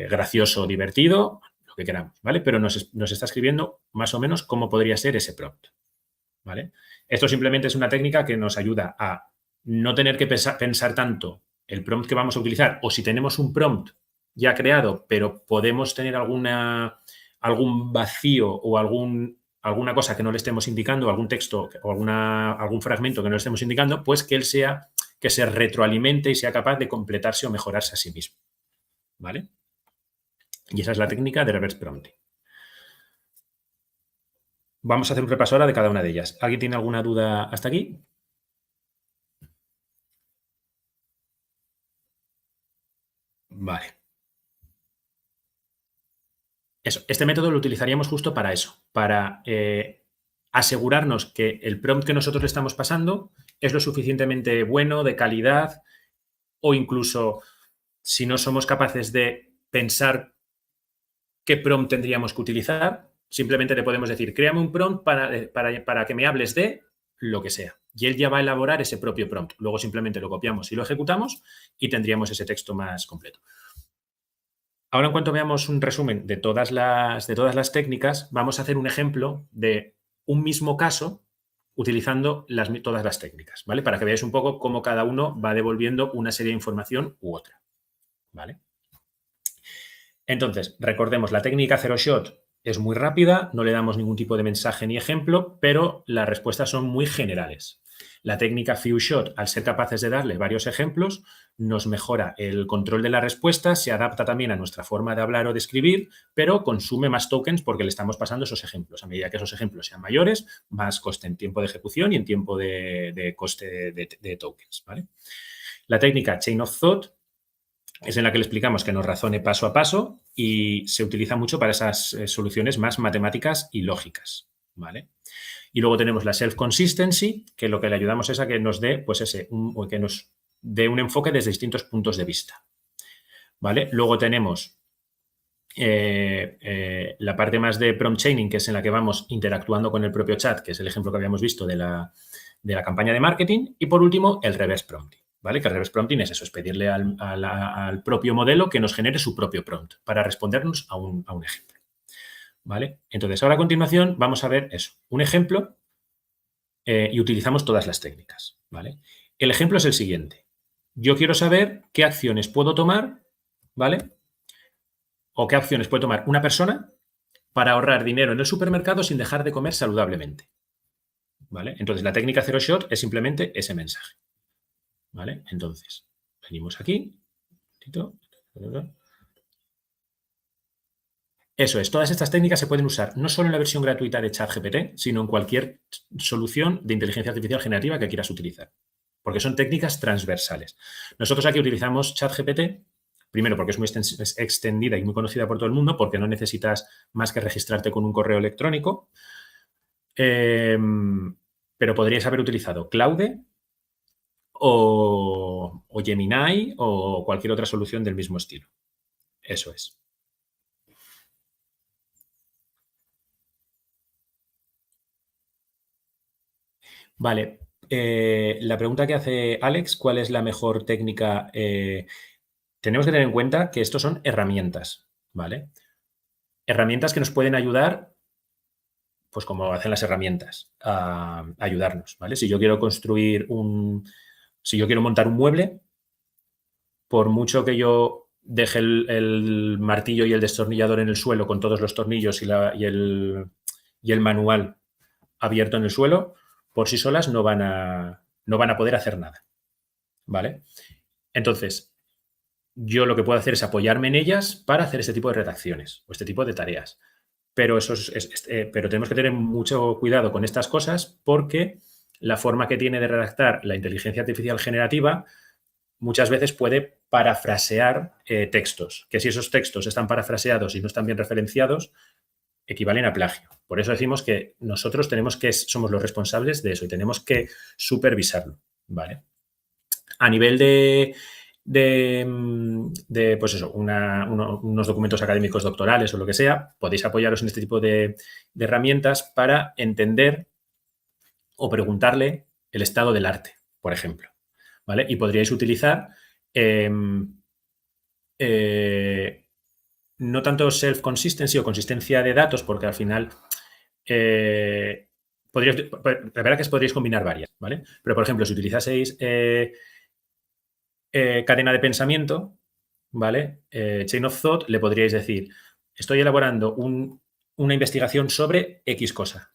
gracioso, divertido, lo que queramos, ¿vale? Pero nos está escribiendo más o menos cómo podría ser ese prompt, ¿vale? Esto simplemente es una técnica que nos ayuda a no tener que pensar tanto el prompt que vamos a utilizar, o si tenemos un prompt ya creado, pero podemos tener algún vacío o alguna cosa que no le estemos indicando, algún texto o algún fragmento que no le estemos indicando, pues que él que se retroalimente y sea capaz de completarse o mejorarse a sí mismo. ¿Vale? Y esa es la técnica de reverse prompting. Vamos a hacer un repaso ahora de cada una de ellas. ¿Alguien tiene alguna duda hasta aquí? Vale. Eso, este método lo utilizaríamos justo para eso, para asegurarnos que el prompt que nosotros le estamos pasando es lo suficientemente bueno, de calidad, o incluso si no somos capaces de pensar qué prompt tendríamos que utilizar, simplemente le podemos decir, créame un prompt para que me hables de lo que sea. Y él ya va a elaborar ese propio prompt. Luego simplemente lo copiamos y lo ejecutamos y tendríamos ese texto más completo. Ahora, en cuanto veamos un resumen de todas las técnicas, vamos a hacer un ejemplo de un mismo caso utilizando todas las técnicas, ¿vale? Para que veáis un poco cómo cada uno va devolviendo una serie de información u otra, ¿vale? Entonces, recordemos, la técnica Zero Shot es muy rápida, no le damos ningún tipo de mensaje ni ejemplo, pero las respuestas son muy generales. La técnica Few Shot, al ser capaces de darle varios ejemplos, nos mejora el control de la respuesta, se adapta también a nuestra forma de hablar o de escribir, pero consume más tokens porque le estamos pasando esos ejemplos. A medida que esos ejemplos sean mayores, más coste en tiempo de ejecución y en tiempo de coste de tokens, ¿vale? La técnica Chain of Thought es en la que le explicamos que nos razone paso a paso y se utiliza mucho para esas soluciones más matemáticas y lógicas, ¿vale? Y luego tenemos la self-consistency, que lo que le ayudamos es a que nos dé, pues que nos dé un enfoque desde distintos puntos de vista, ¿vale? Luego tenemos la parte más de prompt chaining, que es en la que vamos interactuando con el propio chat, que es el ejemplo que habíamos visto de la campaña de marketing. Y por último, el reverse prompting, ¿vale? Que el reverse prompting es eso, es pedirle al propio modelo que nos genere su propio prompt para respondernos a un ejemplo, ¿vale? Entonces, ahora a continuación vamos a ver eso, un ejemplo y utilizamos todas las técnicas, ¿vale? El ejemplo es el siguiente. Yo quiero saber qué acciones puedo tomar, ¿vale? O qué acciones puede tomar una persona para ahorrar dinero en el supermercado sin dejar de comer saludablemente, ¿vale? Entonces, la técnica Zero Shot es simplemente ese mensaje, ¿vale? Entonces, venimos aquí. Eso es, todas estas técnicas se pueden usar no solo en la versión gratuita de ChatGPT, sino en cualquier solución de inteligencia artificial generativa que quieras utilizar, porque son técnicas transversales. Nosotros aquí utilizamos ChatGPT, primero porque es muy extendida y muy conocida por todo el mundo, porque no necesitas más que registrarte con un correo electrónico, pero podríais haber utilizado Claude o Gemini o cualquier otra solución del mismo estilo. Eso es. Vale. La pregunta que hace Alex, ¿cuál es la mejor técnica? Tenemos que tener en cuenta que estos son herramientas, ¿vale? Herramientas que nos pueden ayudar, pues como hacen las herramientas, a ayudarnos, ¿vale? Si yo quiero si yo quiero montar un mueble, por mucho que yo deje el martillo y el destornillador en el suelo con todos los tornillos y el manual abierto en el suelo, por sí solas no van a poder hacer nada, ¿vale? Entonces, yo lo que puedo hacer es apoyarme en ellas para hacer este tipo de redacciones o este tipo de tareas. Pero, pero tenemos que tener mucho cuidado con estas cosas porque la forma que tiene de redactar la inteligencia artificial generativa muchas veces puede parafrasear textos, que si esos textos están parafraseados y no están bien referenciados, equivalen a plagio. Por eso decimos que nosotros somos los responsables de eso y tenemos que supervisarlo, ¿vale? A nivel pues eso, unos documentos académicos doctorales o lo que sea, podéis apoyaros en este tipo de herramientas para entender o preguntarle el estado del arte, por ejemplo, ¿vale? Y podríais utilizar no tanto self-consistency o consistencia de datos, porque al final la verdad que podríais combinar varias, ¿vale? Pero, por ejemplo, si utilizaseis cadena de pensamiento, ¿vale? Chain of Thought, le podríais decir, estoy elaborando una investigación sobre X cosa.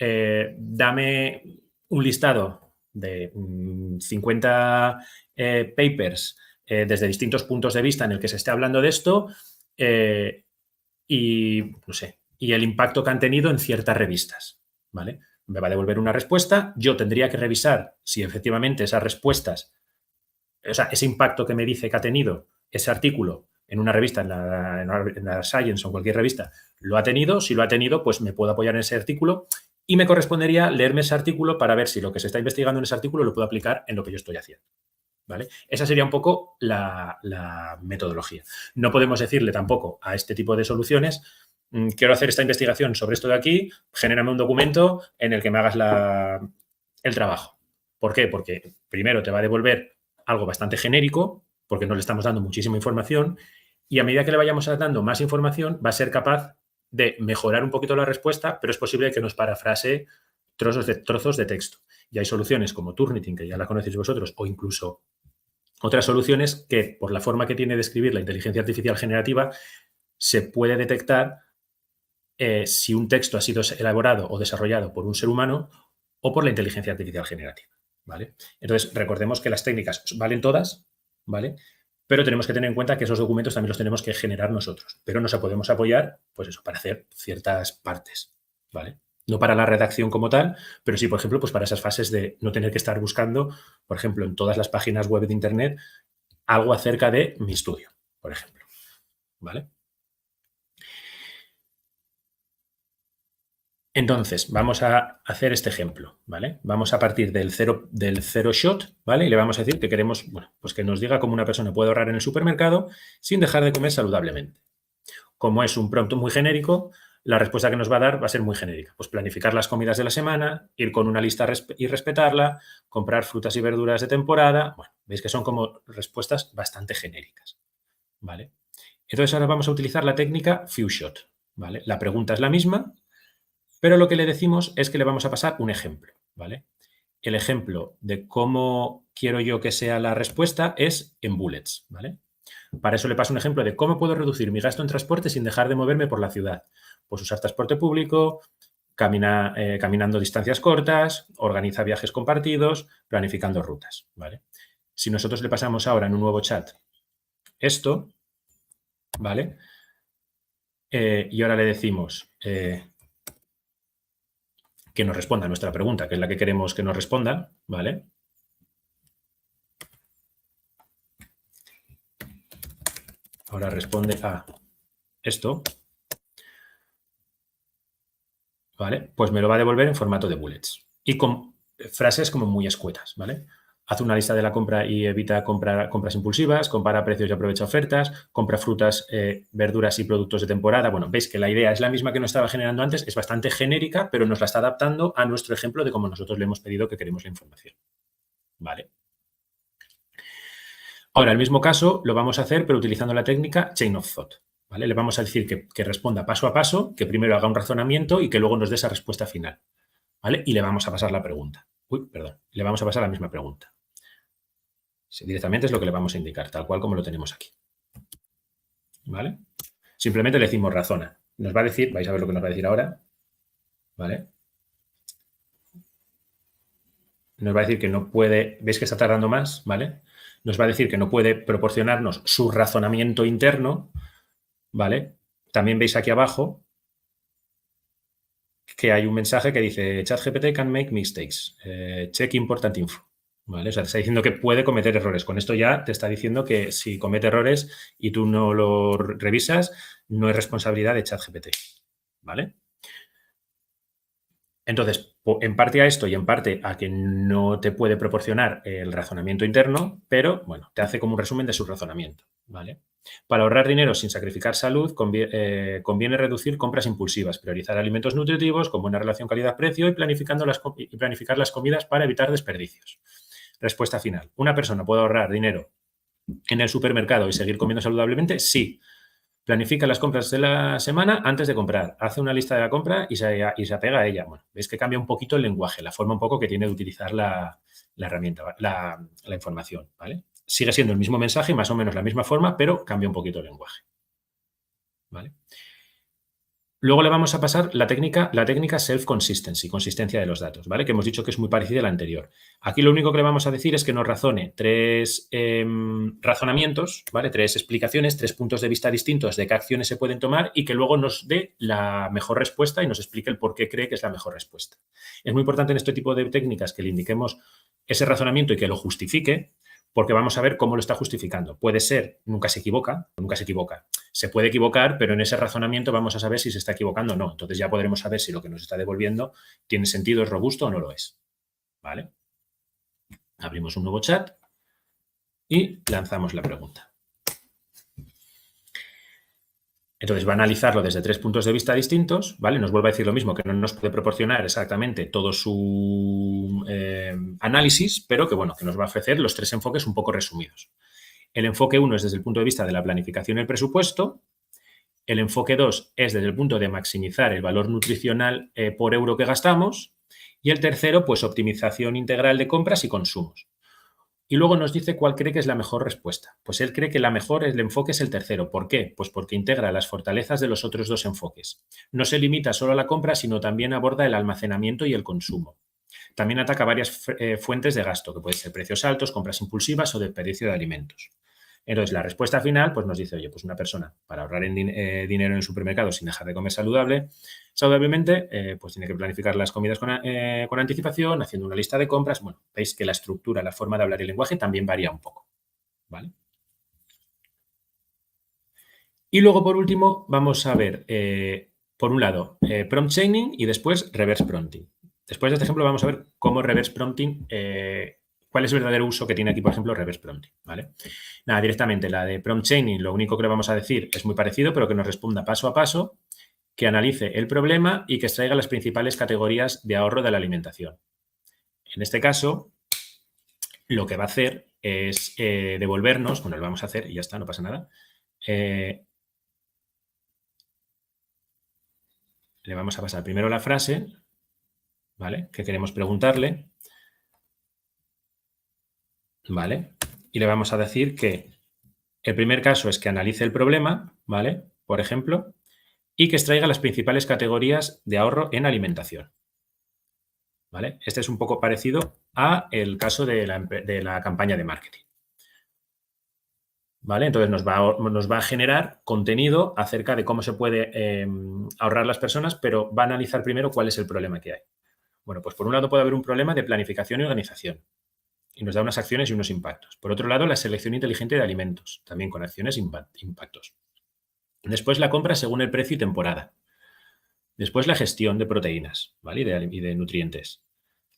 Dame un listado de 50 papers desde distintos puntos de vista en el que se esté hablando de esto y, no sé, y el impacto que han tenido en ciertas revistas, ¿vale? Me va a devolver una respuesta, yo tendría que revisar si efectivamente esas respuestas, o sea, ese impacto que me dice que ha tenido ese artículo en una revista, en la Science o en cualquier revista, lo ha tenido. Si lo ha tenido, pues me puedo apoyar en ese artículo y me correspondería leerme ese artículo para ver si lo que se está investigando en ese artículo lo puedo aplicar en lo que yo estoy haciendo, ¿vale? Esa sería un poco la metodología. No podemos decirle tampoco a este tipo de soluciones, quiero hacer esta investigación sobre esto de aquí, genérame un documento en el que me hagas el trabajo. ¿Por qué? Porque primero te va a devolver algo bastante genérico, porque no le estamos dando muchísima información, Y a medida que le vayamos dando más información, va a ser capaz de mejorar un poquito la respuesta, pero es posible que nos parafrasee trozos de texto. Y hay soluciones como Turnitin, que ya la conocéis vosotros, o incluso otras soluciones que, por la forma que tiene de escribir la inteligencia artificial generativa, se puede detectar si un texto ha sido elaborado o desarrollado por un ser humano o por la inteligencia artificial generativa, ¿vale? Entonces, recordemos que las técnicas valen todas, ¿vale? Pero tenemos que tener en cuenta que esos documentos también los tenemos que generar nosotros, pero nos podemos apoyar, pues eso, para hacer ciertas partes, ¿vale? No para la redacción como tal, pero sí, por ejemplo, pues para esas fases de no tener que estar buscando, por ejemplo, en todas las páginas web de Internet, algo acerca de mi estudio, por ejemplo, ¿vale? Entonces, vamos a hacer este ejemplo, ¿vale? Vamos a partir del zero shot, ¿vale? Y le vamos a decir que queremos, bueno, pues que nos diga cómo una persona puede ahorrar en el supermercado sin dejar de comer saludablemente. Como es un prompt muy genérico, la respuesta que nos va a dar va a ser muy genérica. Pues planificar las comidas de la semana, ir con una lista y respetarla, comprar frutas y verduras de temporada. Bueno, veis que son como respuestas bastante genéricas, ¿vale? Entonces ahora vamos a utilizar la técnica few shot, ¿vale? La pregunta es la misma, pero lo que le decimos es que le vamos a pasar un ejemplo, ¿vale? El ejemplo de cómo quiero yo que sea la respuesta es en bullets, ¿vale? Para eso le paso un ejemplo de cómo puedo reducir mi gasto en transporte sin dejar de moverme por la ciudad. Pues usar transporte público, caminando distancias cortas, organiza viajes compartidos, planificando rutas, ¿vale? Si nosotros le pasamos ahora en un nuevo chat esto, ¿vale? Y ahora le decimos que nos responda a nuestra pregunta, que es la que queremos que nos responda, ¿vale? Ahora responde a esto, ¿vale? Pues me lo va a devolver en formato de bullets y con frases como muy escuetas, ¿vale? Haz una lista de la compra y evita compras impulsivas, compara precios y aprovecha ofertas, compra frutas, verduras y productos de temporada. Bueno, veis que la idea es la misma que nos estaba generando antes, es bastante genérica, pero nos la está adaptando a nuestro ejemplo de cómo nosotros le hemos pedido que queremos la información, ¿vale? Ahora, el mismo caso lo vamos a hacer, pero utilizando la técnica Chain of Thought, ¿vale? Le vamos a decir que responda paso a paso, que primero haga un razonamiento y que luego nos dé esa respuesta final, ¿vale? Y le vamos a pasar la pregunta. Le vamos a pasar la misma pregunta. Sí, directamente es lo que le vamos a indicar, tal cual como lo tenemos aquí, ¿vale? Simplemente le decimos razona. Nos va a decir, vais a ver lo que nos va a decir ahora, ¿vale? Nos va a decir que no puede, veis que está tardando más, ¿vale? Nos va a decir que no puede proporcionarnos su razonamiento interno, ¿vale? También veis aquí abajo que hay un mensaje que dice ChatGPT can make mistakes, check important info, ¿vale? O sea, te está diciendo que puede cometer errores. Con esto ya te está diciendo que si comete errores y tú no lo revisas, no es responsabilidad de ChatGPT, ¿vale? Entonces, en parte a esto y en parte a que no te puede proporcionar el razonamiento interno, pero, bueno, te hace como un resumen de su razonamiento, ¿vale? Para ahorrar dinero sin sacrificar salud, conviene reducir compras impulsivas, priorizar alimentos nutritivos con buena relación calidad-precio y planificar las comidas para evitar desperdicios. Respuesta final. ¿Una persona puede ahorrar dinero en el supermercado y seguir comiendo saludablemente? Sí. Planifica las compras de la semana antes de comprar. Hace una lista de la compra y se apega a ella. Bueno, veis que cambia un poquito el lenguaje, la forma un poco que tiene de utilizar la herramienta, la información, ¿vale? Sigue siendo el mismo mensaje, más o menos la misma forma, pero cambia un poquito el lenguaje, ¿vale? Luego le vamos a pasar la técnica self-consistency, consistencia de los datos, ¿vale? Que hemos dicho que es muy parecida a la anterior. Aquí lo único que le vamos a decir es que nos razone tres razonamientos, ¿vale? Tres explicaciones, tres puntos de vista distintos de qué acciones se pueden tomar y que luego nos dé la mejor respuesta y nos explique el por qué cree que es la mejor respuesta. Es muy importante en este tipo de técnicas que le indiquemos ese razonamiento y que lo justifique, porque vamos a ver cómo lo está justificando. Puede ser, nunca se equivoca. Se puede equivocar, pero en ese razonamiento vamos a saber si se está equivocando o no. Entonces ya podremos saber si lo que nos está devolviendo tiene sentido, es robusto o no lo es, ¿vale? Abrimos un nuevo chat y lanzamos la pregunta. Entonces va a analizarlo desde tres puntos de vista distintos, ¿vale? Nos vuelve a decir lo mismo, que no nos puede proporcionar exactamente todo su análisis, pero que, bueno, que nos va a ofrecer los tres enfoques un poco resumidos. El enfoque 1 es desde el punto de vista de la planificación y el presupuesto. El enfoque 2 es desde el punto de maximizar el valor nutricional por euro que gastamos. Y el tercero, pues optimización integral de compras y consumos. Y luego nos dice cuál cree que es la mejor respuesta. Pues él cree que el enfoque es el tercero. ¿Por qué? Pues porque integra las fortalezas de los otros dos enfoques. No se limita solo a la compra, sino también aborda el almacenamiento y el consumo. También ataca varias fuentes de gasto, que pueden ser precios altos, compras impulsivas o desperdicio de alimentos. Entonces, la respuesta final pues nos dice, oye, pues una persona para ahorrar dinero en el supermercado sin dejar de comer saludablemente, pues tiene que planificar las comidas con anticipación, haciendo una lista de compras. Bueno, veis que la estructura, la forma de hablar y el lenguaje también varía un poco, ¿vale? Y luego, por último, vamos a ver, por un lado, prompt chaining y después reverse prompting. Después de este ejemplo vamos a ver cómo reverse prompting, cuál es el verdadero uso que tiene aquí, por ejemplo, reverse prompting, ¿vale? Nada, directamente, la de prompt chaining, lo único que le vamos a decir es muy parecido, pero que nos responda paso a paso, que analice el problema y que extraiga las principales categorías de ahorro de la alimentación. En este caso, lo que va a hacer es devolvernos, bueno, lo vamos a hacer y ya está, no pasa nada. Le vamos a pasar primero la frase, ¿vale? Que queremos preguntarle, ¿vale? Y le vamos a decir que el primer caso es que analice el problema, ¿vale? Por ejemplo, y que extraiga las principales categorías de ahorro en alimentación, ¿vale? Este es un poco parecido a el caso de la campaña de marketing, ¿vale? Entonces nos va a generar contenido acerca de cómo se puede ahorrar las personas, pero va a analizar primero cuál es el problema que hay. Bueno, pues por un lado puede haber un problema de planificación y organización y nos da unas acciones y unos impactos. Por otro lado, la selección inteligente de alimentos, también con acciones e impactos. Después la compra según el precio y temporada. Después la gestión de proteínas, ¿vale? Y de nutrientes.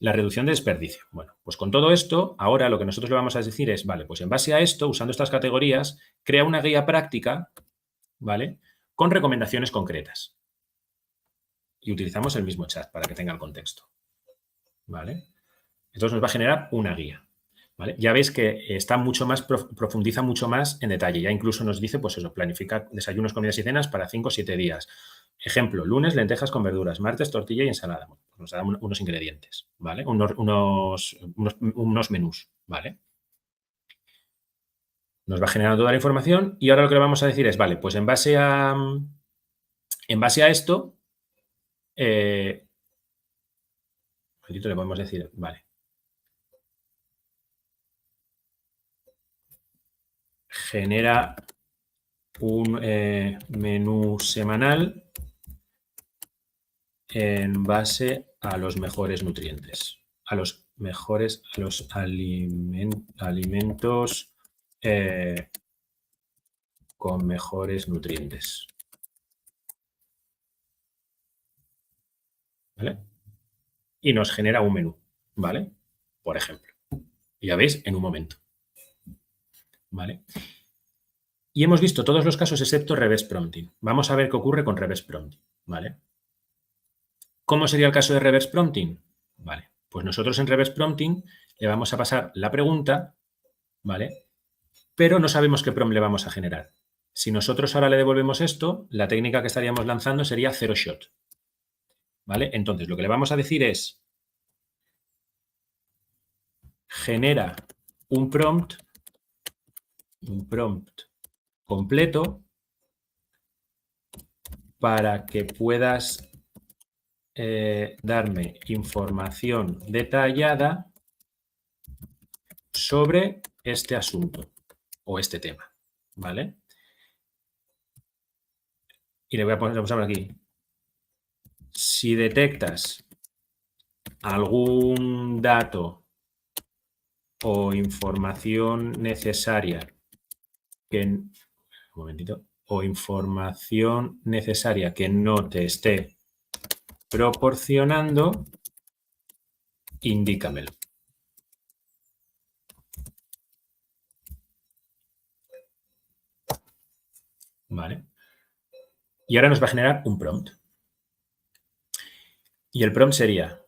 La reducción de desperdicio. Bueno, pues con todo esto, ahora lo que nosotros le vamos a decir es, vale, pues en base a esto, usando estas categorías, crea una guía práctica, ¿vale? Con recomendaciones concretas. Y utilizamos el mismo chat para que tenga el contexto, ¿vale? Entonces nos va a generar una guía, ¿vale? Ya veis que está mucho más, profundiza mucho más en detalle. Ya incluso nos dice, pues eso, planifica desayunos, comidas y cenas para 5 o 7 días. Ejemplo, lunes lentejas con verduras, martes tortilla y ensalada. Bueno, pues nos da unos ingredientes, ¿vale? Unos menús, ¿vale? Nos va generando toda la información y ahora lo que le vamos a decir es, vale, pues en base a esto, le podemos decir, vale, genera un menú semanal en base a los mejores nutrientes, a los alimentos con mejores nutrientes. ¿Vale? Y nos genera un menú, ¿vale? Por ejemplo. Ya veis, en un momento. ¿Vale? Y hemos visto todos los casos excepto reverse prompting. Vamos a ver qué ocurre con reverse prompting, ¿vale? ¿Cómo sería el caso de reverse prompting? Vale, pues nosotros en reverse prompting le vamos a pasar la pregunta, ¿vale? Pero no sabemos qué prompt le vamos a generar. Si nosotros ahora le devolvemos esto, la técnica que estaríamos lanzando sería zero shot, ¿vale? Entonces, lo que le vamos a decir es genera un prompt completo para que puedas darme información detallada sobre este asunto o este tema, ¿vale? Y le voy a poner aquí. Si detectas algún dato o información necesaria que no te esté proporcionando, indícamelo. ¿Vale? Y ahora nos va a generar un prompt. Y el prompt sería,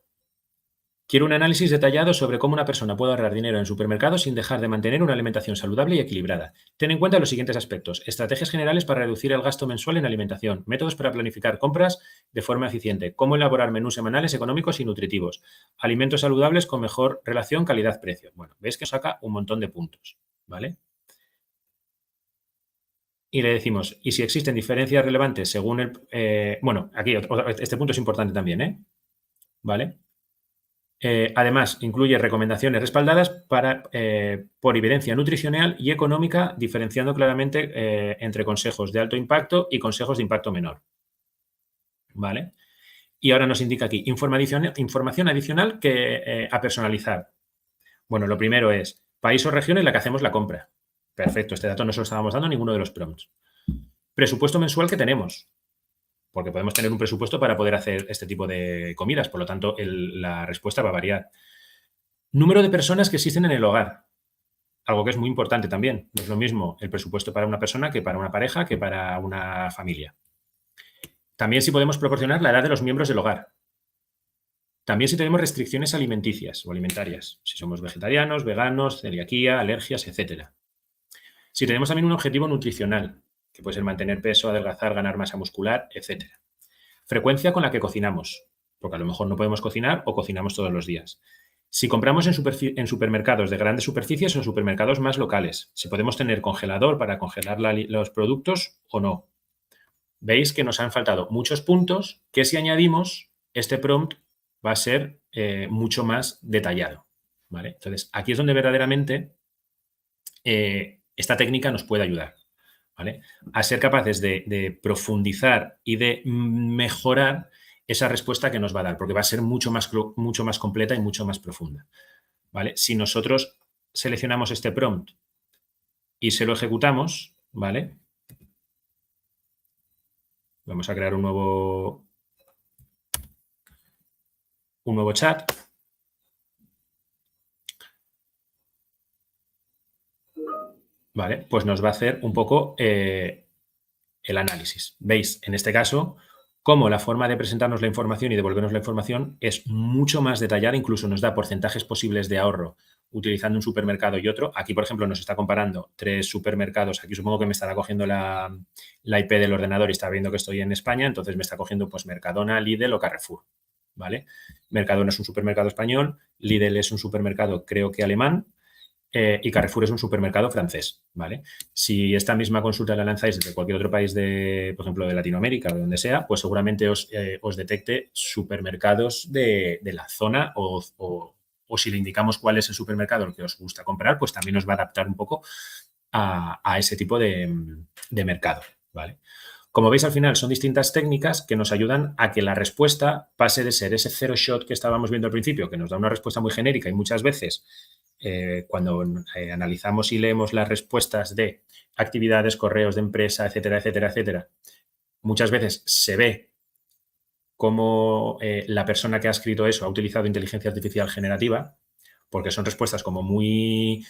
Quiero un análisis detallado sobre cómo una persona puede ahorrar dinero en supermercados sin dejar de mantener una alimentación saludable y equilibrada. Ten en cuenta los siguientes aspectos: estrategias generales para reducir el gasto mensual en alimentación, métodos para planificar compras de forma eficiente, cómo elaborar menús semanales económicos y nutritivos, alimentos saludables con mejor relación calidad-precio. Bueno, veis que saca un montón de puntos, ¿vale? Y le decimos, y si existen diferencias relevantes según el... bueno, aquí este punto es importante también, ¿eh? ¿Vale? Además, incluye recomendaciones respaldadas por evidencia nutricional y económica, diferenciando claramente entre consejos de alto impacto y consejos de impacto menor. ¿Vale? Y ahora nos indica aquí información adicional que a personalizar. Bueno, lo primero es país o región en la que hacemos la compra. Perfecto, este dato no se lo estábamos dando a ninguno de los prompts. Presupuesto mensual que tenemos, porque podemos tener un presupuesto para poder hacer este tipo de comidas, por lo tanto, la respuesta va a variar. Número de personas que existen en el hogar, algo que es muy importante también. No es lo mismo el presupuesto para una persona que para una pareja, que para una familia. También si podemos proporcionar la edad de los miembros del hogar. También si tenemos restricciones alimenticias o alimentarias, si somos vegetarianos, veganos, celiaquía, alergias, etc. Si tenemos también un objetivo nutricional, que puede ser mantener peso, adelgazar, ganar masa muscular, etc. Frecuencia con la que cocinamos, porque a lo mejor no podemos cocinar o cocinamos todos los días. Si compramos en supermercados de grandes superficies o supermercados más locales, si podemos tener congelador para congelar los productos o no. Veis que nos han faltado muchos puntos que si añadimos, este prompt va a ser mucho más detallado. ¿Vale? Entonces, aquí es donde verdaderamente esta técnica nos puede ayudar, ¿vale? A ser capaces de profundizar y de mejorar esa respuesta que nos va a dar, porque va a ser mucho más completa y mucho más profunda, ¿vale? Si nosotros seleccionamos este prompt y se lo ejecutamos, ¿vale? Vamos a crear un nuevo chat. Vale, pues nos va a hacer un poco el análisis. Veis, en este caso, cómo la forma de presentarnos la información y devolvernos la información es mucho más detallada, incluso nos da porcentajes posibles de ahorro utilizando un supermercado y otro. Aquí, por ejemplo, nos está comparando 3 supermercados. Aquí supongo que me estará cogiendo la IP del ordenador y está viendo que estoy en España, entonces me está cogiendo pues Mercadona, Lidl o Carrefour, ¿vale? Mercadona es un supermercado español, Lidl es un supermercado creo que alemán, y Carrefour es un supermercado francés, ¿vale? Si esta misma consulta la lanzáis desde cualquier otro país, por ejemplo, de Latinoamérica o de donde sea, pues seguramente os detecte supermercados de la zona o si le indicamos cuál es el supermercado al que os gusta comprar, pues también os va a adaptar un poco a ese tipo de mercado, ¿vale? Como veis, al final son distintas técnicas que nos ayudan a que la respuesta pase de ser ese zero shot que estábamos viendo al principio, que nos da una respuesta muy genérica y muchas veces cuando analizamos y leemos las respuestas de actividades, correos de empresa, etcétera, etcétera, etcétera, muchas veces se ve cómo la persona que ha escrito eso ha utilizado inteligencia artificial generativa, porque son respuestas como muy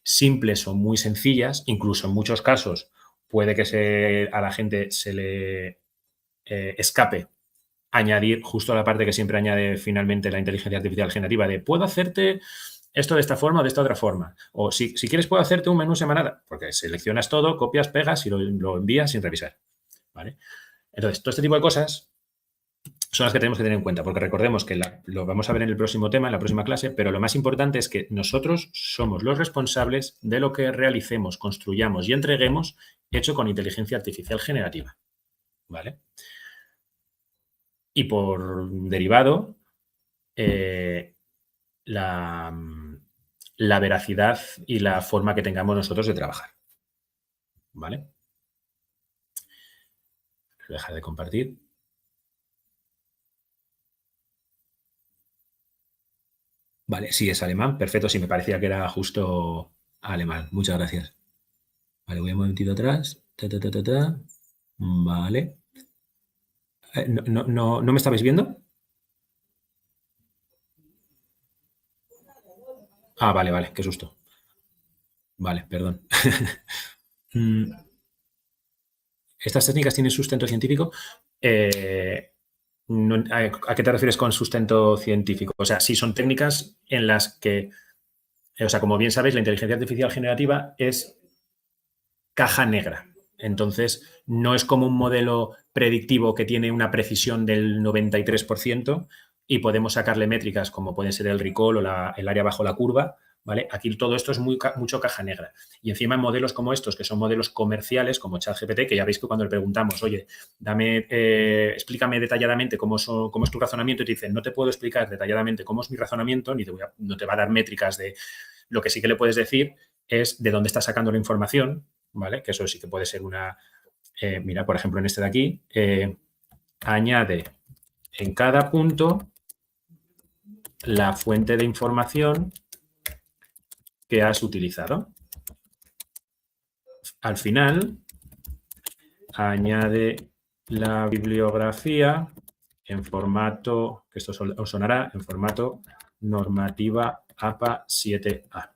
simples o muy sencillas, incluso en muchos casos puede que a la gente se le escape añadir justo la parte que siempre añade finalmente la inteligencia artificial generativa de puedo hacerte esto de esta forma o de esta otra forma. O si quieres puedo hacerte un menú semanal, porque seleccionas todo, copias, pegas y lo envías sin revisar, ¿vale? Entonces, todo este tipo de cosas son las que tenemos que tener en cuenta, porque recordemos que lo vamos a ver en el próximo tema, en la próxima clase, pero lo más importante es que nosotros somos los responsables de lo que realicemos, construyamos y entreguemos hecho con inteligencia artificial generativa, ¿vale? Y por derivado, la veracidad y la forma que tengamos nosotros de trabajar, ¿vale? Voy a dejar de compartir. Vale, sí, es alemán. Perfecto, sí, me parecía que era justo alemán. Muchas gracias. Vale, voy un momentito atrás. Vale. ¿No me estabais viendo? Ah, vale, vale, qué susto. Vale, perdón. Estas técnicas tienen sustento científico. ¿A qué te refieres con sustento científico? O sea, sí son técnicas en las que, o sea, como bien sabéis, la inteligencia artificial generativa es caja negra. Entonces, no es como un modelo predictivo que tiene una precisión del 93% y podemos sacarle métricas como pueden ser el recall o el área bajo la curva, ¿vale? Aquí todo esto es mucho caja negra. Y encima en modelos como estos, que son modelos comerciales, como ChatGPT, que ya veis que cuando le preguntamos, oye, explícame detalladamente cómo es tu razonamiento, y te dicen, no te puedo explicar detalladamente cómo es mi razonamiento, ni no te va a dar métricas de... Lo que sí que le puedes decir es de dónde está sacando la información, ¿vale? Que eso sí que puede ser una... mira, por ejemplo, en este de aquí, añade en cada punto la fuente de información que has utilizado. Al final, añade la bibliografía en formato, que esto os sonará, en formato normativa APA 7A.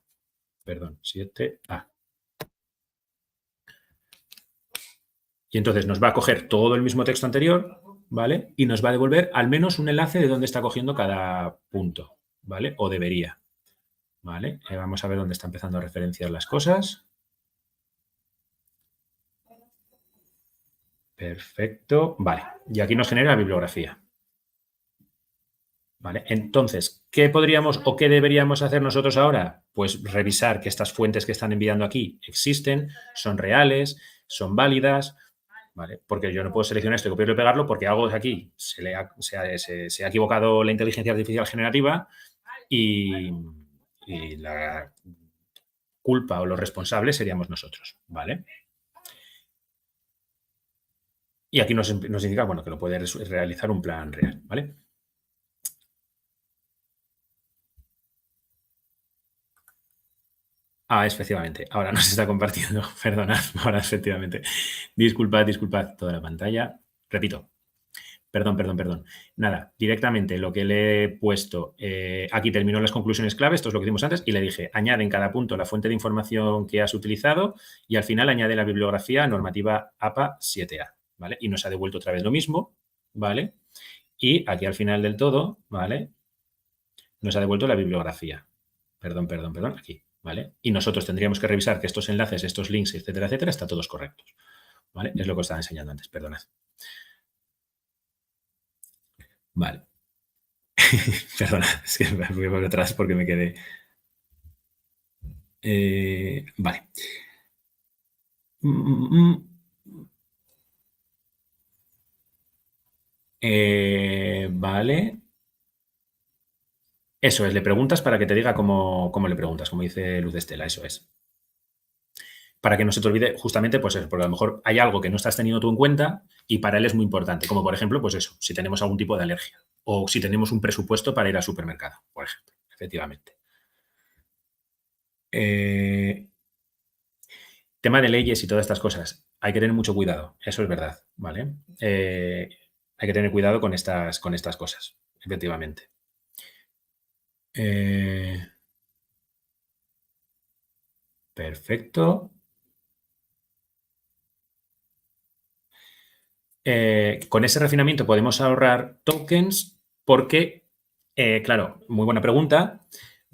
Perdón, 7A. Y entonces nos va a coger todo el mismo texto anterior, ¿vale? Y nos va a devolver al menos un enlace de dónde está cogiendo cada punto, ¿vale? O debería, ¿vale? Vamos a ver dónde está empezando a referenciar las cosas. Perfecto. Vale. Y aquí nos genera la bibliografía. ¿Vale? Entonces, ¿qué podríamos o qué deberíamos hacer nosotros ahora? Pues revisar que estas fuentes que están enviando aquí existen, son reales, son válidas, ¿vale? Porque yo no puedo seleccionar esto y copiarlo y pegarlo porque algo de aquí se ha equivocado la inteligencia artificial generativa y la culpa o los responsables seríamos nosotros, ¿vale? Y aquí nos indica, bueno, que lo puede realizar un plan real, ¿vale? Ah, efectivamente. Ahora nos está compartiendo. Perdonad, ahora efectivamente. Disculpad toda la pantalla. Repito. Perdón. Nada, directamente lo que le he puesto, aquí terminó las conclusiones clave, esto es lo que hicimos antes, y le dije, añade en cada punto la fuente de información que has utilizado y al final añade la bibliografía normativa APA 7A, ¿vale? Y nos ha devuelto otra vez lo mismo, ¿vale? Y aquí al final del todo, ¿vale? Nos ha devuelto la bibliografía. Perdón, aquí, ¿vale? Y nosotros tendríamos que revisar que estos enlaces, estos links, etcétera, están todos correctos, ¿vale? Es lo que os estaba enseñando antes, perdonad. Vale. Perdona, es que me voy por atrás porque me quedé... vale. Vale. Eso es, le preguntas para que te diga cómo le preguntas, como dice Luz de Estela, eso es. Para que no se te olvide, justamente, pues eso, porque a lo mejor hay algo que no estás teniendo tú en cuenta y para él es muy importante, como por ejemplo, pues eso, si tenemos algún tipo de alergia o si tenemos un presupuesto para ir al supermercado, por ejemplo, efectivamente. Tema de leyes y todas estas cosas, hay que tener mucho cuidado, eso es verdad, ¿vale? Hay que tener cuidado con estas cosas, efectivamente. Perfecto. Con ese refinamiento podemos ahorrar tokens porque, claro, muy buena pregunta.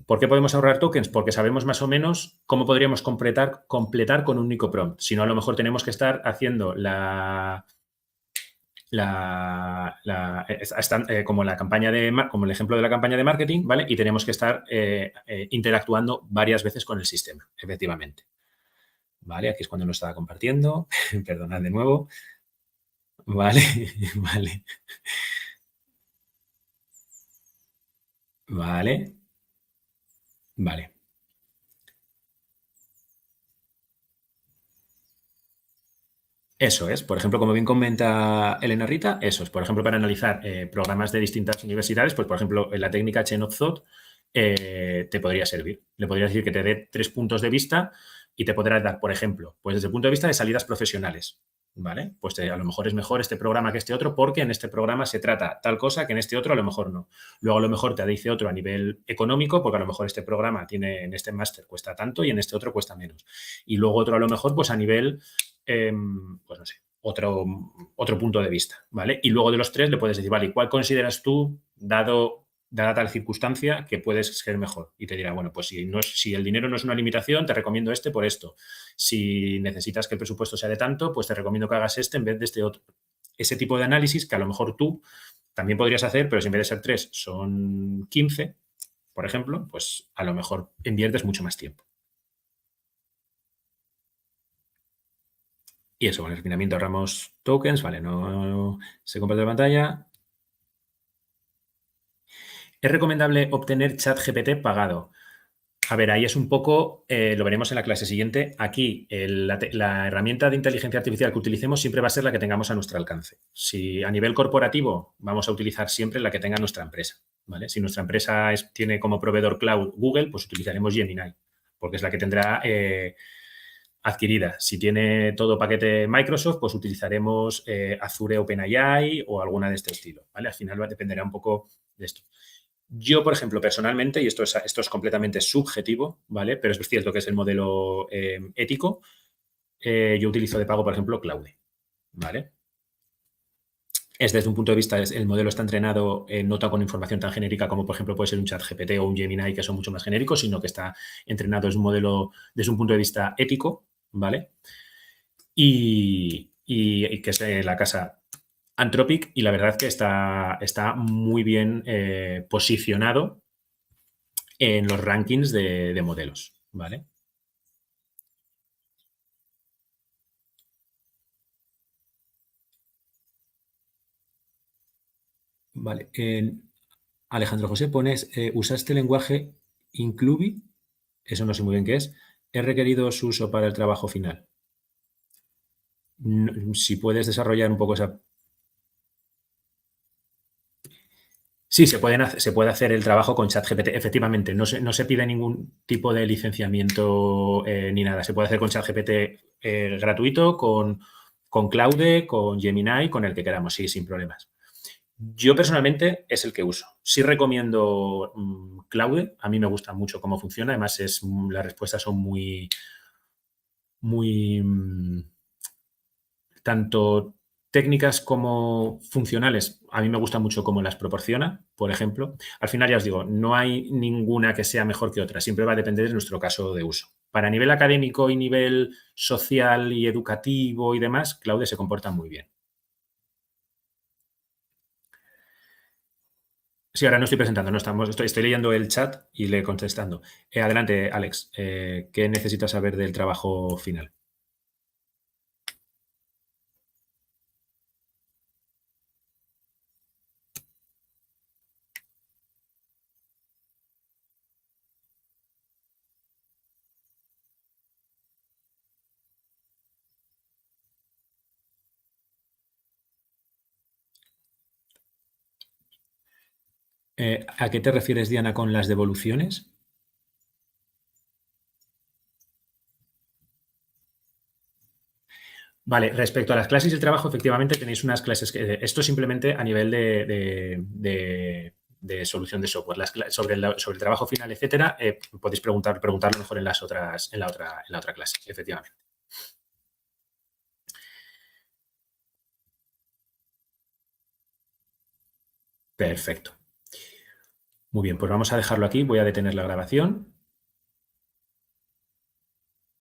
¿Por qué podemos ahorrar tokens? Porque sabemos más o menos cómo podríamos completar con un único prompt. Si no, a lo mejor tenemos que estar haciendo como el ejemplo de la campaña de marketing, ¿vale? Y tenemos que estar interactuando varias veces con el sistema, efectivamente. ¿Vale? Aquí es cuando lo estaba compartiendo. Perdonad de nuevo. Vale, vale. Vale. Vale. Eso es. Por ejemplo, como bien comenta Elena Rita, eso es. Por ejemplo, para analizar programas de distintas universidades, pues, por ejemplo, en la técnica Chain of Thought te podría servir. Le podría decir que te dé 3 puntos de vista y te podrá dar, por ejemplo, pues desde el punto de vista de salidas profesionales, ¿vale? Pues a lo mejor es mejor este programa que este otro porque en este programa se trata tal cosa que en este otro a lo mejor no. Luego a lo mejor te dice otro a nivel económico porque a lo mejor este programa tiene en este máster cuesta tanto y en este otro cuesta menos. Y luego otro a lo mejor pues a nivel, pues no sé, otro punto de vista, ¿vale? Y luego de los tres le puedes decir, vale, ¿y cuál consideras tú, dada tal circunstancia, que puedes ser mejor? Y te dirá, bueno, pues si el dinero no es una limitación, te recomiendo este por esto. Si necesitas que el presupuesto sea de tanto, pues te recomiendo que hagas este en vez de este otro. Ese tipo de análisis que a lo mejor tú también podrías hacer, pero si en vez de ser 3 son 15, por ejemplo, pues a lo mejor inviertes mucho más tiempo. Y eso, con el refinamiento ahorramos tokens, vale, no se comparte la pantalla. ¿Es recomendable obtener ChatGPT pagado? A ver, ahí es un poco, lo veremos en la clase siguiente. Aquí, la herramienta de inteligencia artificial que utilicemos siempre va a ser la que tengamos a nuestro alcance. Si a nivel corporativo vamos a utilizar siempre la que tenga nuestra empresa, ¿vale? Si nuestra empresa tiene como proveedor cloud Google, pues utilizaremos Gemini, porque es la que tendrá adquirida. Si tiene todo paquete Microsoft, pues utilizaremos Azure OpenAI o alguna de este estilo, ¿vale? Al final dependerá un poco de esto. Yo, por ejemplo, personalmente, y esto es completamente subjetivo, ¿vale? Pero es cierto que es el modelo ético, yo utilizo de pago, por ejemplo, Claude, ¿vale? Es desde un punto de vista, el modelo está entrenado no con información tan genérica como, por ejemplo, puede ser un ChatGPT o un Gemini, que son mucho más genéricos, sino que está entrenado desde un modelo, desde un punto de vista ético, ¿vale? Y que es la casa Anthropic, y la verdad que está muy bien posicionado en los rankings de modelos, ¿vale? Vale. Alejandro José, pones, ¿usaste el lenguaje Incluvi? Eso no sé muy bien qué es. ¿Es requerido su uso para el trabajo final? Si puedes desarrollar un poco esa. Sí, se puede hacer el trabajo con ChatGPT. Efectivamente, no se pide ningún tipo de licenciamiento ni nada. Se puede hacer con ChatGPT gratuito, con Claude, con Gemini, con el que queramos, sí, sin problemas. Yo personalmente es el que uso. Sí recomiendo Claude. A mí me gusta mucho cómo funciona. Además, las respuestas son muy tanto técnicas como funcionales. A mí me gusta mucho cómo las proporciona, por ejemplo. Al final, ya os digo, no hay ninguna que sea mejor que otra. Siempre va a depender de nuestro caso de uso. Para nivel académico y nivel social y educativo y demás, Claude se comporta muy bien. Sí, ahora no estoy presentando, no estamos, estoy leyendo el chat y le contestando. Adelante, Alex. ¿Qué necesitas saber del trabajo final? ¿A qué te refieres, Diana, con las devoluciones? Vale, respecto a las clases y el trabajo, efectivamente tenéis unas clases que. Esto simplemente a nivel de solución de software. Sobre el trabajo final, etcétera, podéis preguntarlo mejor en la otra clase, efectivamente. Perfecto. Muy bien, pues vamos a dejarlo aquí. Voy a detener la grabación.